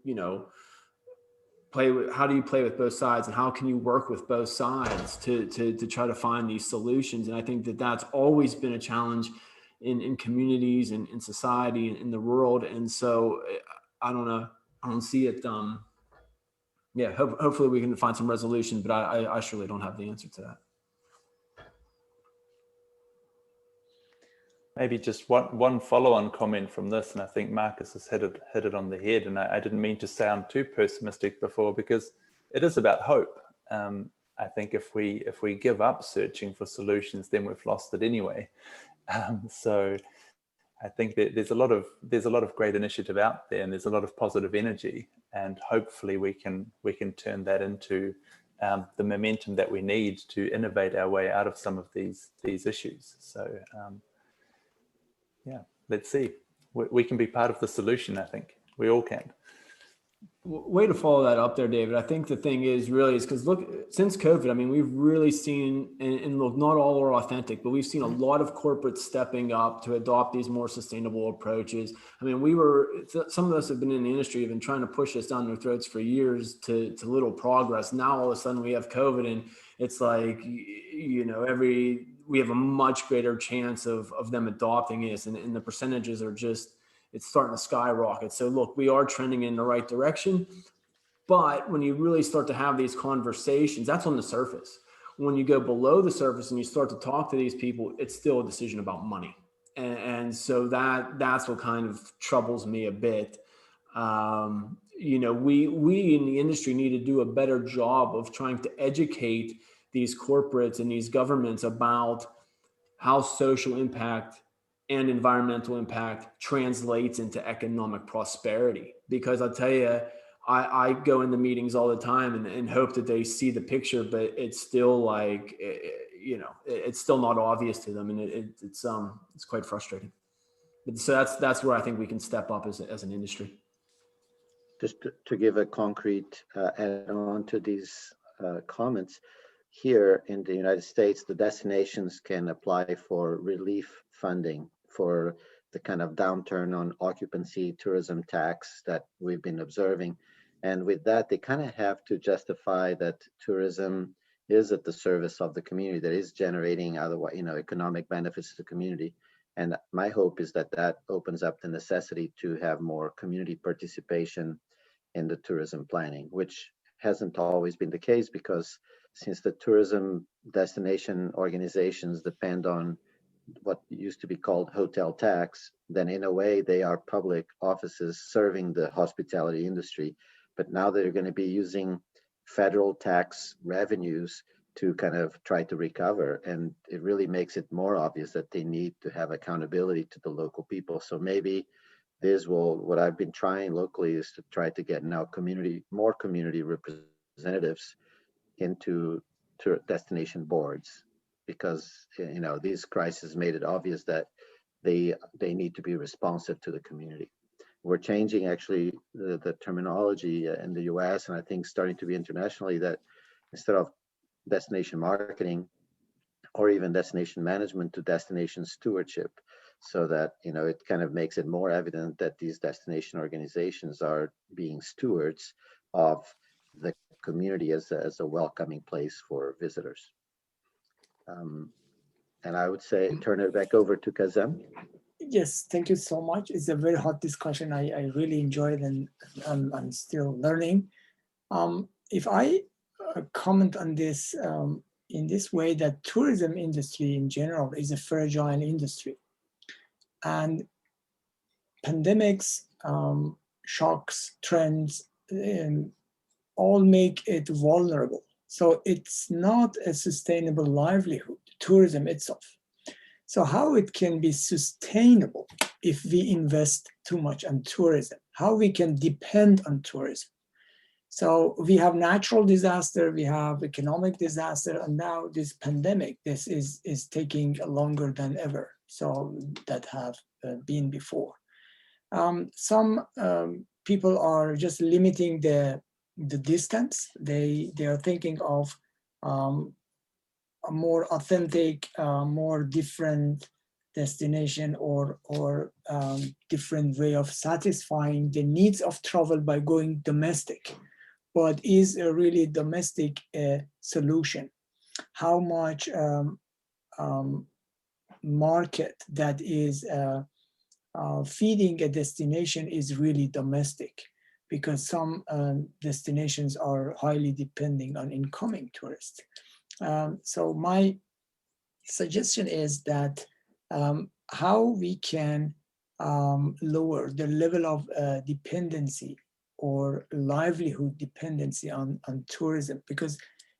how do you play with both sides, and how can you work with both sides to try to find these solutions? And I think that that's always been a challenge in communities and in society and in the world. And so I don't see it. Yeah, hopefully we can find some resolution, but I surely don't have the answer to that. Maybe just one follow-on comment from this, and I think Marcus has hit it on the head, and I didn't mean to sound too pessimistic before, because it is about hope. I think if we give up searching for solutions, then we've lost it anyway. So I think that there's a lot of great initiative out there, and there's a lot of positive energy, and hopefully we can turn that into the momentum that we need to innovate our way out of some of these issues. So yeah, let's see. We can be part of the solution. I think we all can. Way to follow that up there, David. I think the thing is because look, since COVID, I mean, we've really seen, and look, not all are authentic, but we've seen a lot of corporates stepping up to adopt these more sustainable approaches. I mean, some of us have been in the industry, have been trying to push us down their throats for years to little progress. Now, all of a sudden we have COVID, and it's like, we have a much greater chance of them adopting this, and the percentages are just, it's starting to skyrocket. So look, we are trending in the right direction, but when you really start to have these conversations, that's on the surface. When you go below the surface and you start to talk to these people, it's still a decision about money. And so that's what kind of troubles me a bit. We in the industry need to do a better job of trying to educate these corporates and these governments about how social impact and environmental impact translates into economic prosperity. Because I'll tell you, I go into meetings all the time and hope that they see the picture, but it's still like, it's still not obvious to them, and it's quite frustrating. But so that's where I think we can step up as an industry. Just to give a concrete add-on to these comments, here in the United States, the destinations can apply for relief funding for the kind of downturn on occupancy tourism tax that we've been observing. And with that, they kind of have to justify that tourism is at the service of the community, that is generating otherwise, economic benefits to the community. And my hope is that that opens up the necessity to have more community participation in the tourism planning, which hasn't always been the case, because since the tourism destination organizations depend on what used to be called hotel tax, then in a way they are public offices serving the hospitality industry. But now they're going to be using federal tax revenues to kind of try to recover. And it really makes it more obvious that they need to have accountability to the local people. So maybe what I've been trying locally is to try to get now more community representatives into destination boards, because these crises made it obvious that they need to be responsive to the community. We're changing actually the terminology in the US, and I think starting to be internationally, that instead of destination marketing or even destination management, to destination stewardship, so that it kind of makes it more evident that these destination organizations are being stewards of the community as a welcoming place for visitors. And I would say turn it back over to Kazem. Yes, thank you so much. It's a very hot discussion. I really enjoyed, and I'm still learning. If I comment on this in this way, that tourism industry in general is a fragile industry, and pandemics, shocks, trends, all make it vulnerable. So it's not a sustainable livelihood, tourism itself. So how it can be sustainable if we invest too much on tourism, how we can depend on tourism. So we have natural disaster, we have economic disaster, and now this pandemic, this is taking longer than ever, so that have been before. Some people are just limiting the distance. They are thinking of a more authentic, more different destination or different way of satisfying the needs of travel by going domestic, but is a really domestic solution. How much market that is feeding a destination is really domestic, because some destinations are highly depending on incoming tourists. So my suggestion is that how we can lower the level of dependency or livelihood dependency on tourism. Because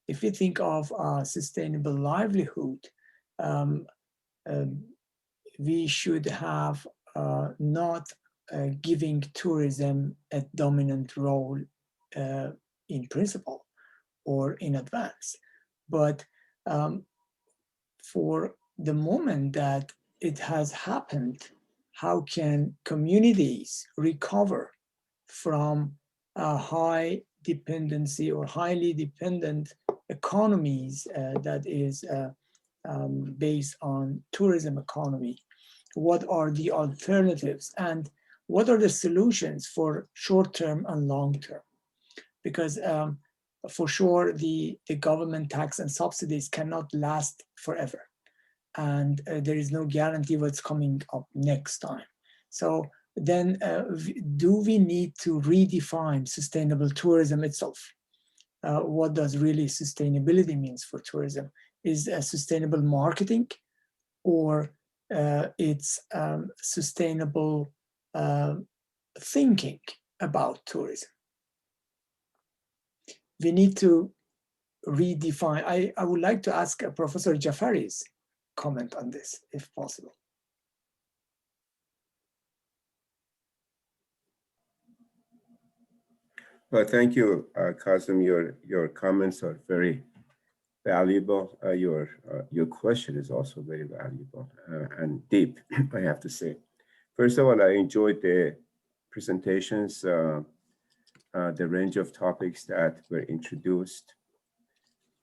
if we think of sustainable livelihood, we should have not giving tourism a dominant role in principle or in advance. But for the moment that it has happened, how can communities recover from high dependency or highly dependent economies that is based on tourism economy? What are the alternatives, and what are the solutions for short-term and long-term? Because for sure, the government tax and subsidies cannot last forever. And there is no guarantee what's coming up next time. So then do we need to redefine sustainable tourism itself? What does really sustainability means for tourism? Is sustainable marketing, or it's sustainable thinking about tourism? We need to redefine. I would like to ask Professor Jafari's comment on this, if possible. Well, thank you, Kazem. Your comments are very valuable. Your question is also very valuable and deep, I have to say. First of all, I enjoyed the presentations, the range of topics that were introduced,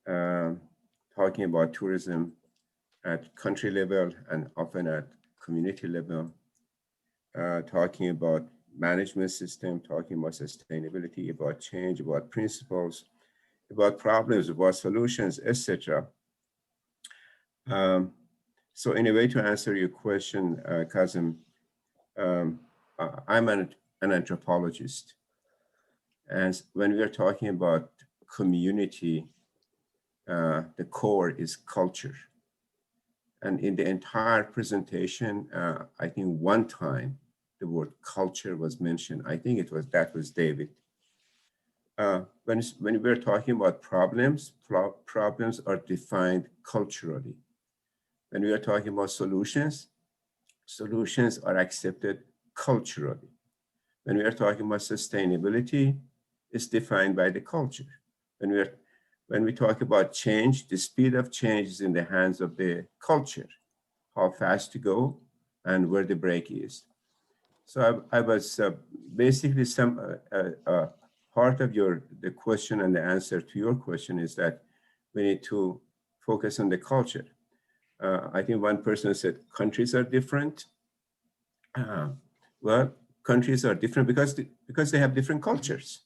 talking about tourism at country level and often at community level, talking about management system, talking about sustainability, about change, about principles, about problems, about solutions, etc. So in a way to answer your question, Kazem, I'm an anthropologist. And when we are talking about community, the core is culture. And in the entire presentation, I think one time the word culture was mentioned. I think that was David. When we're talking about problems, problems are defined culturally. When we are talking about solutions, solutions are accepted culturally. When we are talking about sustainability, it's defined by the culture. When we talk about change, the speed of change is in the hands of the culture, how fast to go and where the break is. So I was basically part of the question and the answer to your question is that we need to focus on the culture. I think one person said countries are different. Well, countries are different because they have different cultures.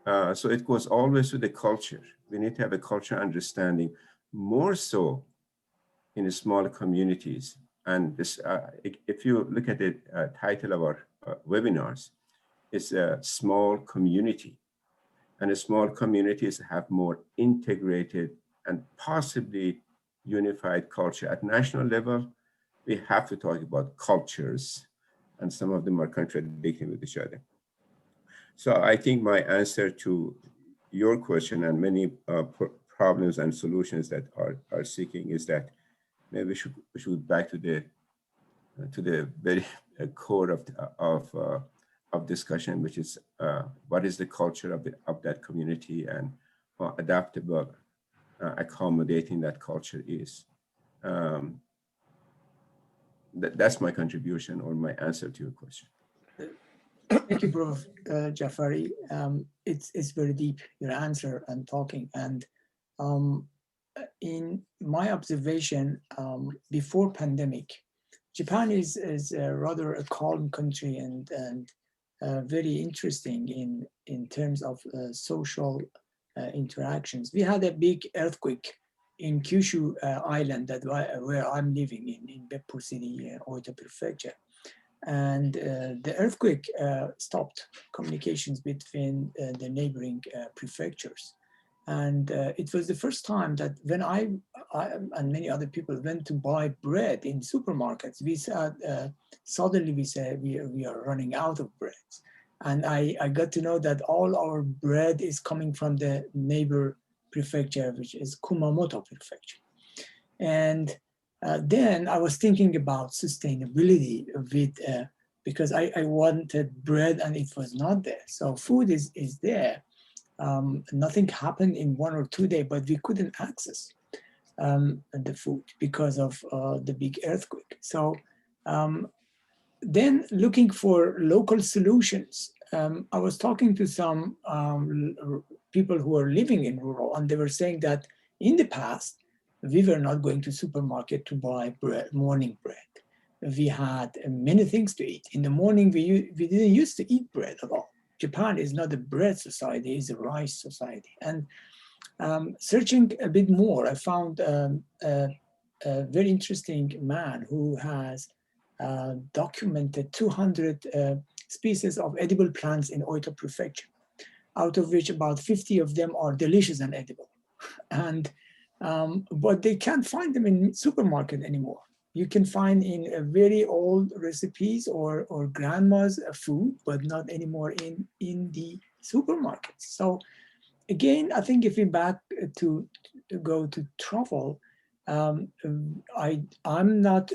So it goes always to the culture. We need to have a cultural understanding, more so in the small communities. And this, if you look at the title of our webinars, it's a small community. And the small communities have more integrated and possibly unified culture. At national level, we have to talk about cultures, and some of them are contradicting with each other. So I think my answer to your question and many problems and solutions that are seeking is that maybe we should back to the very core of discussion, which is what is the culture of that community and how adaptable, accommodating that culture is. That's my contribution or my answer to your question. Thank you, Prof. Jafari. It's very deep, your answer and talking. And in my observation, before pandemic, Japan is rather a calm country and very interesting in terms of social interactions. We had a big earthquake in Kyushu Island, where I'm living in Beppu City, Oita Prefecture. And the earthquake stopped communications between the neighboring prefectures. And it was the first time that when I and many other people went to buy bread in supermarkets, we said, suddenly we said we are running out of bread. And I got to know that all our bread is coming from the neighbor prefecture, which is Kumamoto Prefecture. And then I was thinking about sustainability with, because I wanted bread and it was not there. So food is there. Nothing happened in 1 or 2 days, but we couldn't access the food because of the big earthquake. So then looking for local solutions, I was talking to some people who are living in rural, and they were saying that in the past, we were not going to supermarket to buy bread, morning bread. We had many things to eat. In the morning, we didn't used to eat bread at all. Japan is not a bread society, it's a rice society. And searching a bit more, I found a very interesting man who has documented 200 species of edible plants in Oita Prefecture, out of which about 50 of them are delicious and edible. And but they can't find them in supermarket anymore. You can find in very old recipes or grandma's food, but not anymore in the supermarkets. So again, I think if we back to go to travel, I'm not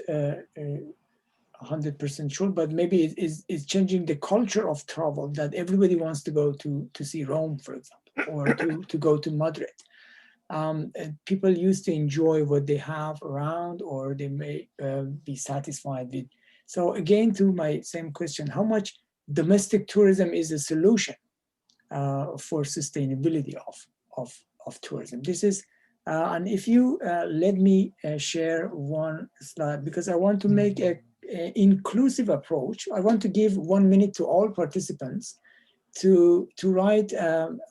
100% sure, but maybe it's changing the culture of travel, that everybody wants to go to see Rome, for example, or to go to Madrid. People used to enjoy what they have around, or they may be satisfied with. So again, to my same question, how much domestic tourism is a solution for sustainability of tourism? This is, and if you let me share one slide, because I want to make a inclusive approach. I want to give 1 minute to all participants to write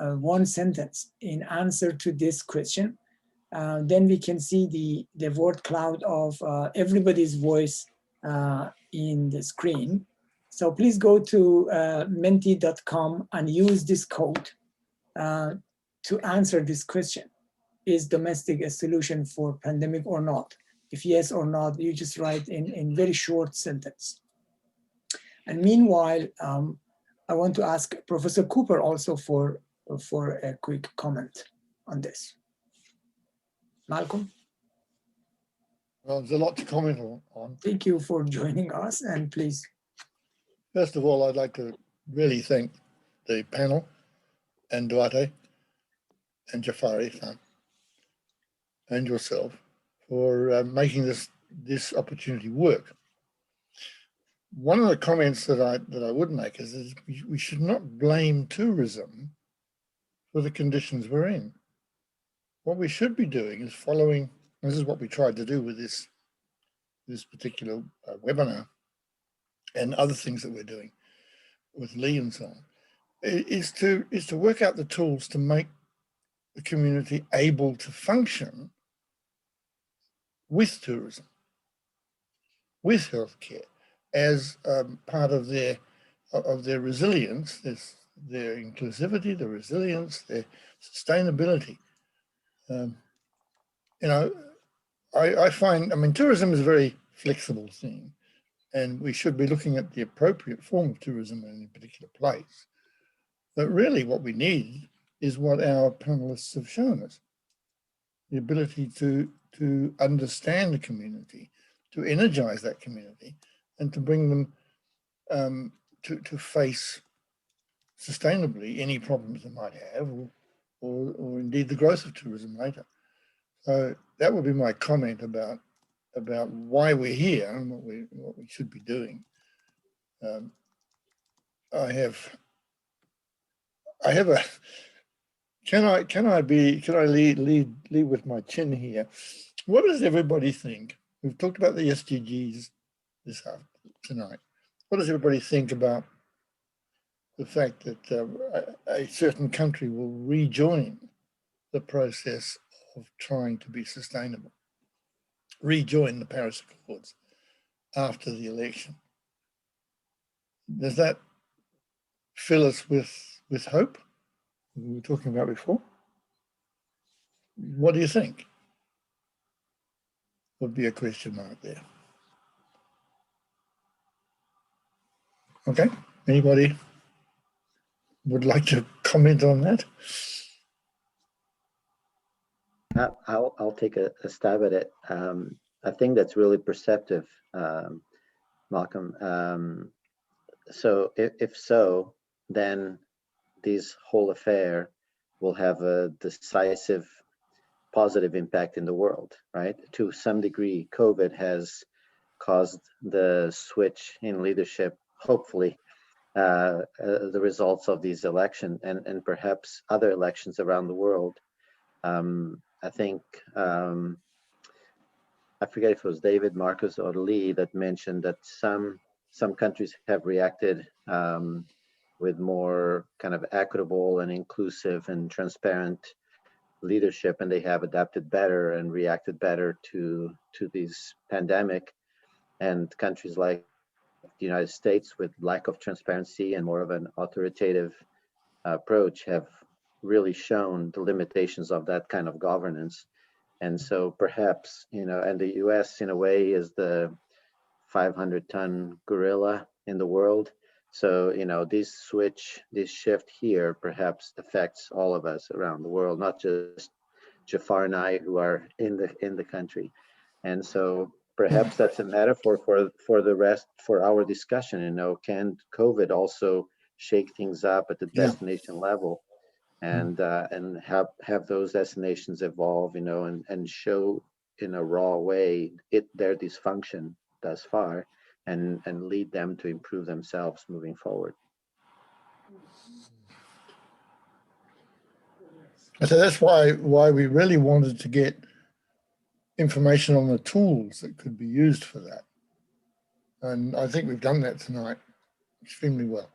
one sentence in answer to this question. Then we can see the word cloud of everybody's voice in the screen. So please go to menti.com and use this code to answer this question. Is domestic a solution for pandemic or not? If yes or not, you just write in very short sentence. And meanwhile, I want to ask Professor Cooper also for a quick comment on this. Malcolm? Well, there's a lot to comment on. Thank you for joining us, and please. First of all, I'd like to really thank the panel and Duarte and Jafari and yourself for making this opportunity work. One of the comments that I would make is we should not blame tourism for the conditions we're in. What we should be doing is following, and this is what we tried to do with this particular webinar and other things that we're doing with Lee and so on, is to work out the tools to make the community able to function with tourism, with healthcare, as part of their resilience, their inclusivity, their resilience, their sustainability. You know, I find, I mean, tourism is a very flexible thing, and we should be looking at the appropriate form of tourism in a particular place. But really what we need is what our panelists have shown us, the ability to understand the community, to energize that community, and to bring them to face sustainably any problems they might have, or indeed the growth of tourism later. So that would be my comment about why we're here and what we should be doing. I have a. Can I lead with my chin here? What does everybody think? We've talked about the SDGs tonight. What does everybody think about the fact that a certain country will rejoin the process of trying to be sustainable, rejoin the Paris Accords after the election. Does that fill us with hope? We were talking about before. What do you think? Would be a question mark there. Okay, anybody would like to comment on that? I'll take a stab at it. I think that's really perceptive, Malcolm. So if so, then this whole affair will have a decisive positive impact in the world, right? To some degree, COVID has caused the switch in leadership, hopefully, the results of these elections and perhaps other elections around the world. I think, I forget if it was David, Marcus, or Lee that mentioned that some countries have reacted with more kind of equitable and inclusive and transparent leadership, and they have adapted better and reacted better to this pandemic. And countries like the United States, with lack of transparency and more of an authoritative approach, have really shown the limitations of that kind of governance. And so perhaps, and the US in a way is the 500-ton gorilla in the world. So, this shift here perhaps affects all of us around the world, not just Jafar and I who are in the country. And so perhaps that's a metaphor for the rest, for our discussion. Can COVID also shake things up at the destination level, and have those destinations evolve, and show in a raw way their dysfunction thus far, and lead them to improve themselves moving forward. So that's why we really wanted to get information on the tools that could be used for that. And I think we've done that tonight extremely well.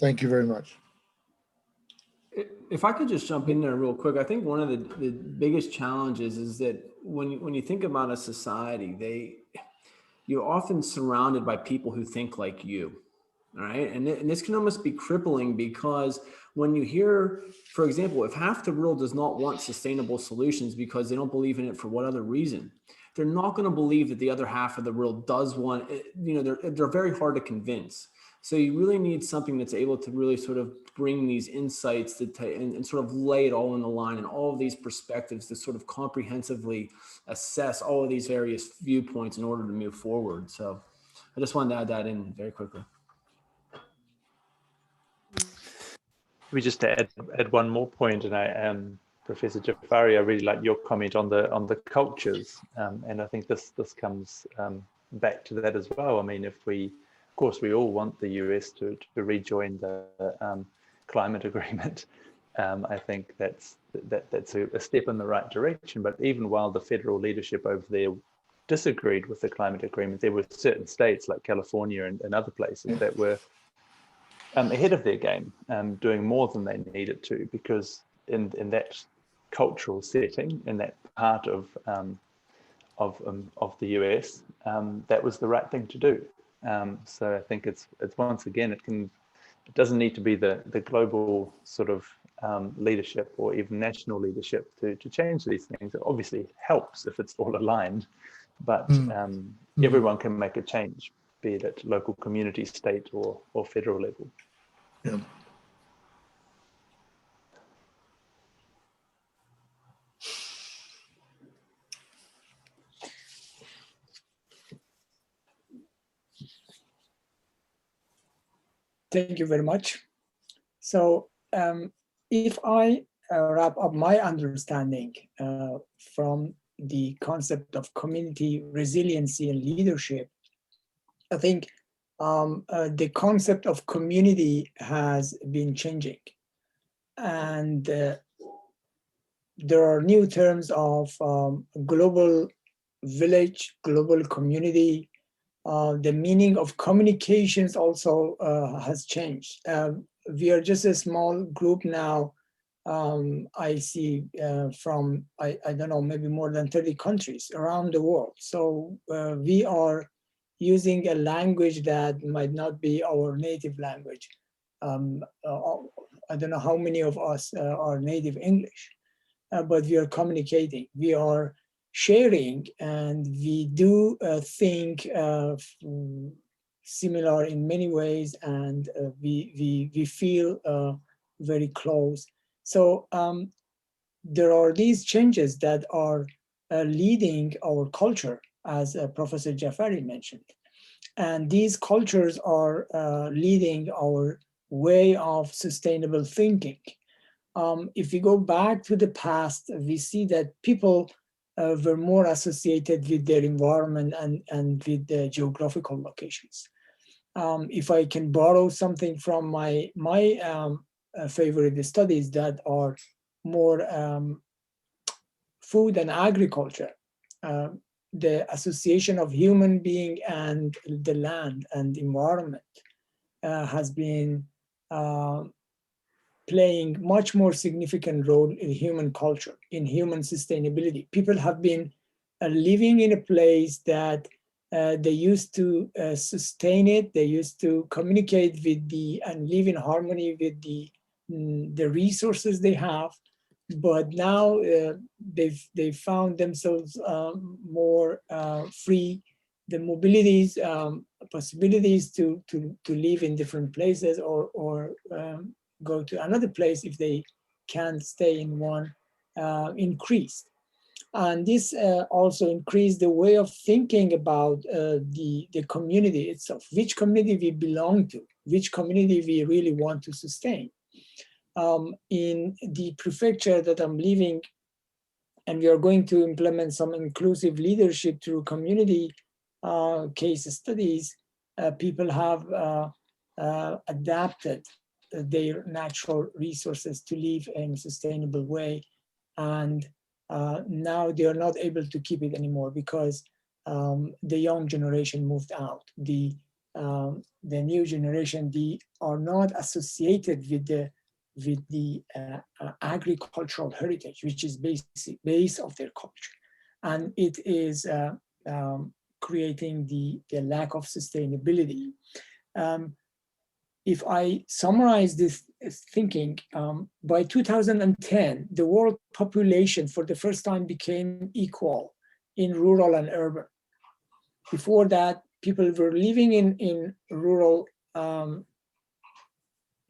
Thank you very much. If I could just jump in there real quick, I think one of the biggest challenges is that when you think about a society, you're often surrounded by people who think like you, all right? And this can almost be crippling, because when you hear, for example, if half the world does not want sustainable solutions because they don't believe in it for what other reason, they're not going to believe that the other half of the world does want, they're very hard to convince. So you really need something that's able to really sort of bring these insights and sort of lay it all in the line, and all of these perspectives to sort of comprehensively assess all of these various viewpoints in order to move forward. So I just wanted to add that in very quickly. We just add one more point, and Professor Jafari, I really like your comment on the cultures, and I think this comes back to that as well. I mean, of course, we all want the US to rejoin the climate agreement. I think that's a step in the right direction. But even while the federal leadership over there disagreed with the climate agreement, there were certain states like California and other places that were ahead of their game, doing more than they needed to, because in that cultural setting, in that part of the US, that was the right thing to do. So I think it's once again, it doesn't need to be the global sort of leadership or even national leadership to change these things. It obviously helps if it's all aligned, but everyone can make a change, be it at local, community, state, or federal level. Yeah. Thank you very much. So if I wrap up my understanding from the concept of community resiliency and leadership, I think the concept of community has been changing. And there are new terms of global village, global community. The meaning of communications also has changed. we are just a small group now. I see from, I don't know, maybe more than 30 countries around the world. So we are using a language that might not be our native language. I don't know how many of us are native English, but we are communicating, we are sharing, and we do think similar in many ways, and we feel very close. So there are these changes that are leading our culture, as Professor Jafari mentioned. And these cultures are leading our way of sustainable thinking. If we go back to the past, we see that people were more associated with their environment and with the geographical locations. If I can borrow something from my favorite studies that are more food and agriculture, the association of human being and the land and environment has been playing much more significant role in human culture, in human sustainability. People have been living in a place that they used to sustain it, they used to communicate with and live in harmony with the resources they have, but now they found themselves more free. The mobilities, possibilities to live in different places or go to another place if they can't stay in one increased. And this also increased the way of thinking about the community itself, which community we belong to, which community we really want to sustain. In the prefecture that I'm living, and we are going to implement some inclusive leadership through community case studies, people have adapted their natural resources to live in a sustainable way. And now they are not able to keep it anymore because the young generation moved out. The new generation, they are not associated with the agricultural heritage, which is base of their culture. And it is creating the lack of sustainability. If I summarize this thinking, by 2010, the world population for the first time became equal in rural and urban. Before that, people were living in rural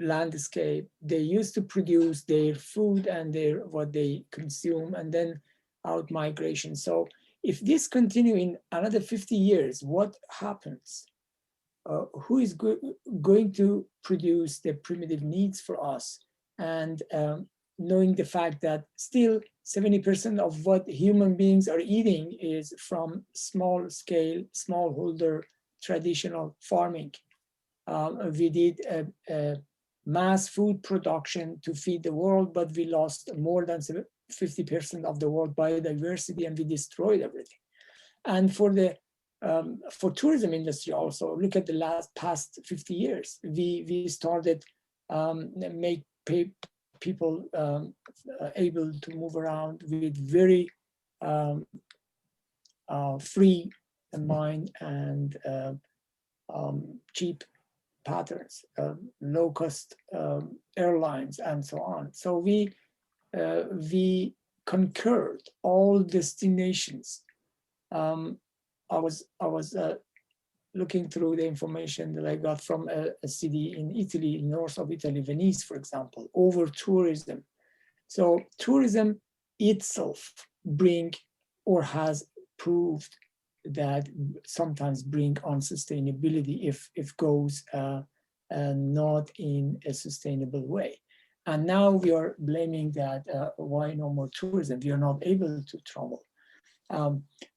landscape. They used to produce their food and what they consume, and then out migration. So if this continues in another 50 years, what happens? Who is going to produce the primitive needs for us? And knowing the fact that still 70% of what human beings are eating is from small scale, smallholder, traditional farming. We did a mass food production to feed the world, but we lost more than 50% of the world biodiversity, and we destroyed everything. And for tourism industry also, look at the past 50 years. We started make people able to move around with very free mind and cheap patterns, low-cost airlines, and so on. So we conquered all destinations. I was looking through the information that I got from a city in Italy, north of Italy, Venice, for example, over tourism. So tourism itself has proved that sometimes bring unsustainability if goes not in a sustainable way. And now we are blaming that why no more tourism? We are not able to travel.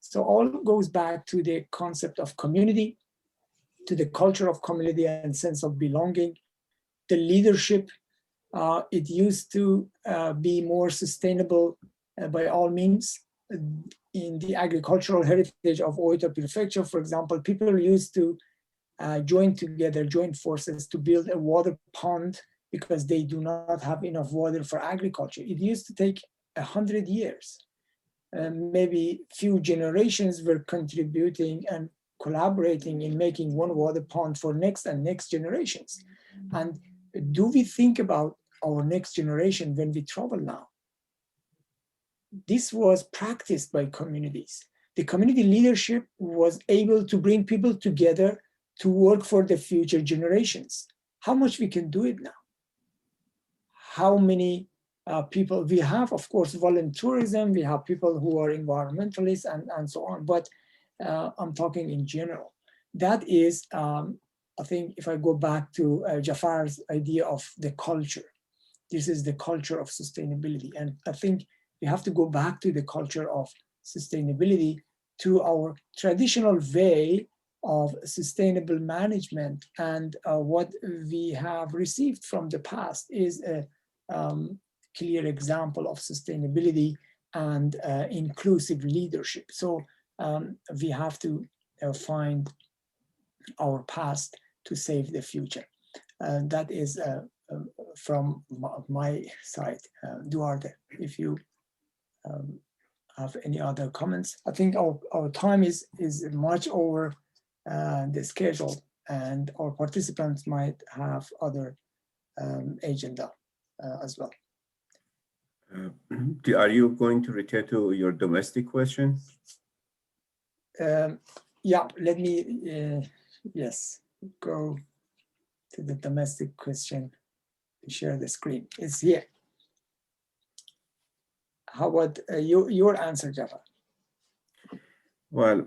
So all goes back to the concept of community, to the culture of community and sense of belonging. The leadership, it used to be more sustainable by all means. In the agricultural heritage of Oita Prefecture, for example, people used to join forces to build a water pond because they do not have enough water for agriculture. It used to take 100 years. Maybe few generations were contributing and collaborating in making one water pond for next and next generations. And do we think about our next generation when we travel now? This was practiced by communities. The community leadership was able to bring people together to work for the future generations. How much we can do it now? How many people we have? Of course, volunteerism, we have people who are environmentalists and so on, but I'm talking in general. That is, I think if I go back to Jafar's idea of the culture, this is the culture of sustainability. And I think we have to go back to the culture of sustainability, to our traditional way of sustainable management. And what we have received from the past is a clear example of sustainability and inclusive leadership. So we have to find our past to save the future. That is from my side. Duarte, if you have any other comments. I think our time is much over the schedule, and our participants might have other agenda as well. Are you going to return to your domestic question? Yeah, let me, yes, go to the domestic question. Share the screen. It's here. How about your answer, Jafar? Well,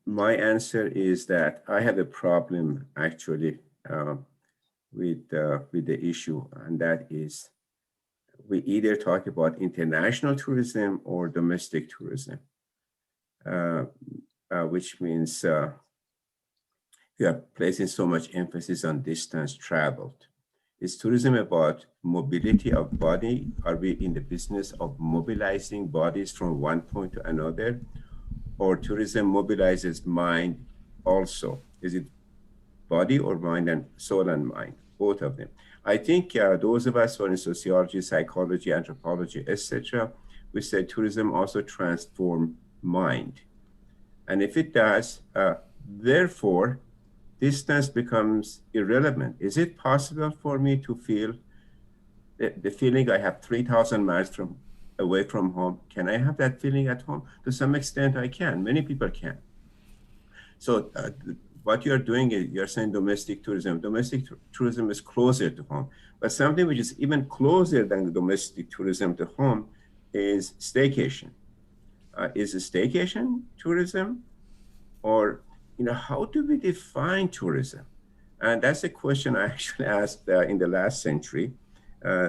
my answer is that I have a problem actually with the issue, and that is we either talk about international tourism or domestic tourism, which means we are placing so much emphasis on distance traveled. Is tourism about mobility of body? Are we in the business of mobilizing bodies from one point to another? Or tourism mobilizes mind also? Is it body or mind and soul and mind? Both of them. I think those of us who are in sociology, psychology, anthropology, etc., we say tourism also transforms mind. And if it does, therefore, distance becomes irrelevant. Is it possible for me to feel the feeling I have 3,000 miles away from home? Can I have that feeling at home? To some extent, I can. Many people can. So what you're doing is you're saying domestic tourism. Domestic tourism is closer to home. But something which is even closer than domestic tourism to home is staycation. Is a staycation tourism? Or how do we define tourism? And that's a question I actually asked in the last century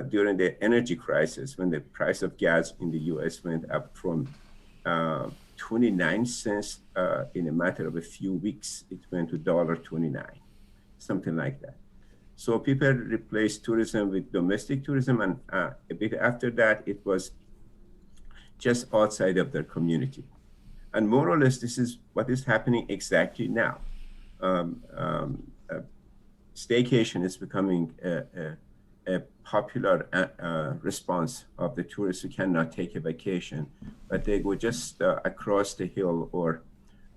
during the energy crisis, when the price of gas in the US went up from 29 cents in a matter of a few weeks. It went to $1.29, something like that. So people replaced tourism with domestic tourism, and a bit after that, it was just outside of their community. And more or less, this is what is happening exactly now. Staycation is becoming a popular response of the tourists who cannot take a vacation, but they go just across the hill or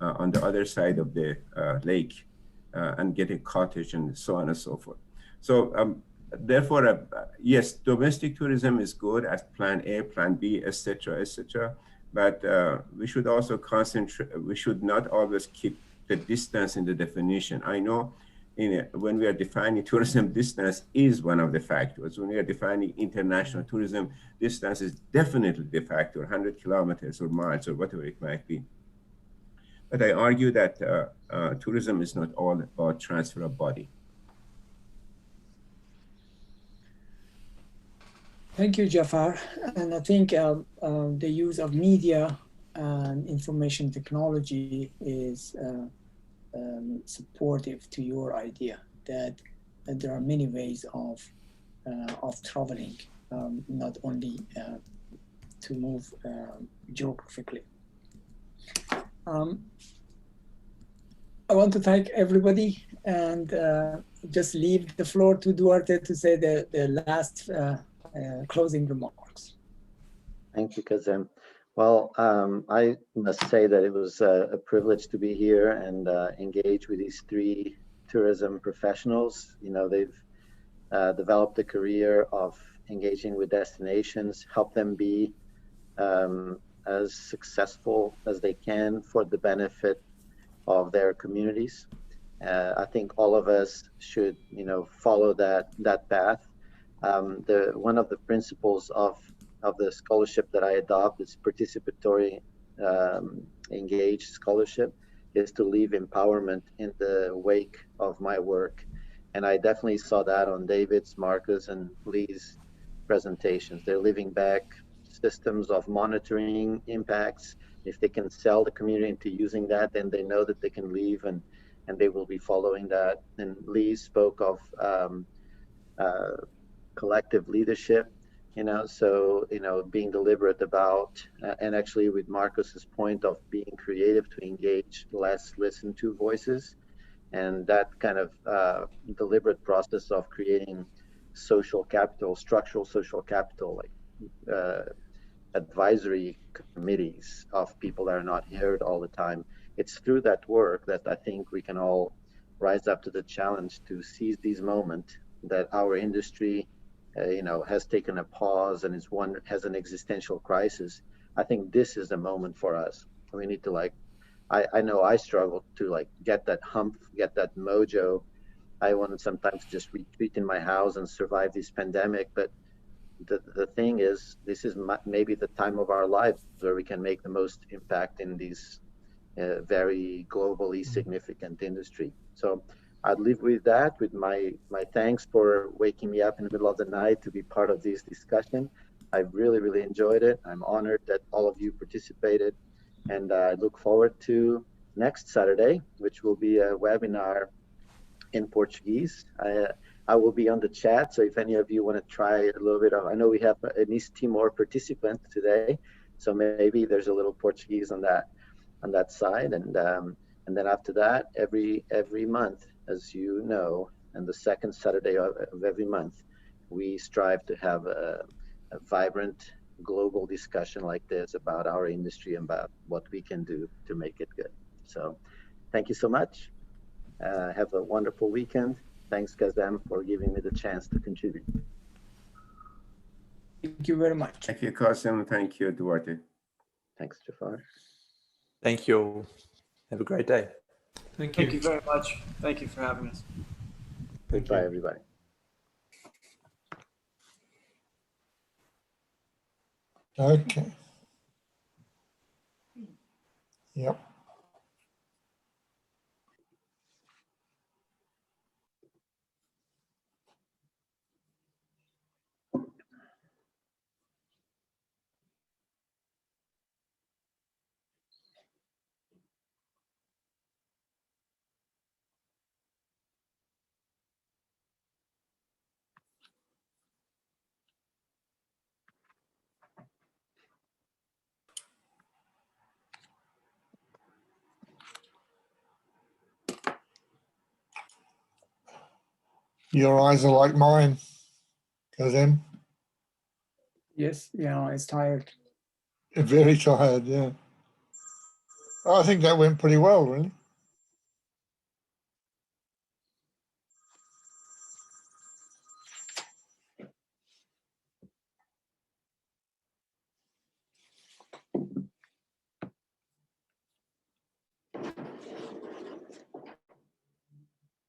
on the other side of the lake and get a cottage and so on and so forth. So therefore, yes, domestic tourism is good as plan A, plan B, etc., etc. But we should also concentrate, we should not always keep the distance in the definition. I know when we are defining tourism, distance is one of the factors. When we are defining international tourism, distance is definitely the factor, 100 kilometers or miles or whatever it might be. But I argue that tourism is not all about transfer of body. Thank you, Jafar. And I think the use of media and information technology is supportive to your idea that there are many ways of traveling, not only to move geographically. I want to thank everybody and just leave the floor to Duarte to say the last closing remarks. Thank you, Kazem. Well, I must say that it was a privilege to be here and engage with these three tourism professionals. You know, they've developed a career of engaging with destinations, help them be as successful as they can for the benefit of their communities. I think all of us should, you know, follow that path. One of the principles of the scholarship that I adopt is participatory engaged scholarship, is to leave empowerment in the wake of my work. And I definitely saw that on David's, Marcus, and Lee's presentations. They're leaving back systems of monitoring impacts. If they can sell the community into using that, then they know that they can leave and they will be following that. And Lee spoke of collective leadership, you know, so, you know, being deliberate about, and actually with Marcus's point of being creative to engage less listened to voices, and that kind of deliberate process of creating social capital, structural social capital, like advisory committees of people that are not heard all the time. It's through that work that I think we can all rise up to the challenge to seize these moments that our industry you know, has taken a pause and has an existential crisis. I think this is the moment for us. We need to, like, I know I struggle to like get that hump, get that mojo. I want to sometimes just retreat in my house and survive this pandemic. But the thing is, this is maybe the time of our lives where we can make the most impact in these very globally significant industry. So I'd leave with that, with my thanks for waking me up in the middle of the night to be part of this discussion. I really, really enjoyed it. I'm honored that all of you participated, and I look forward to next Saturday, which will be a webinar in Portuguese. I will be on the chat, so if any of you want to try a little bit of, I know we have an East Timor participant today, so maybe there's a little Portuguese on that side, and then after that, every month, as you know, and the second Saturday of every month, we strive to have a vibrant global discussion like this about our industry and about what we can do to make it good. So thank you so much. Have a wonderful weekend. Thanks, Kazem, for giving me the chance to contribute. Thank you very much. Thank you, Kazem. Thank you, Duarte. Thanks, Jafar. Thank you. Have a great day. Thank you. Thank you very much. Thank you for having us. Goodbye, everybody. Okay. Yep. Your eyes are like mine, Kazem. Yes, yeah, it's tired. Very tired, yeah. I think that went pretty well, really.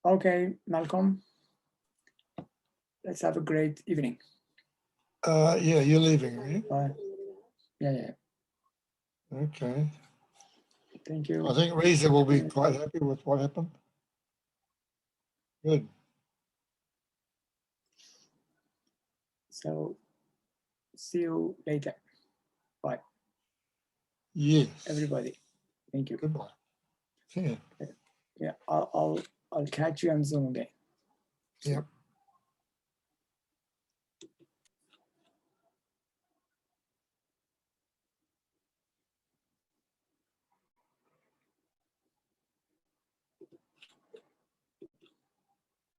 Okay, Malcolm. Let's have a great evening. Yeah, you're leaving, are you? Yeah. Okay. Thank you. I think Reza will be quite happy with what happened. Good. So, see you later. Bye. Yes. Everybody. Thank you. Goodbye. See you. Yeah, I'll catch you on Zoom again. Yep.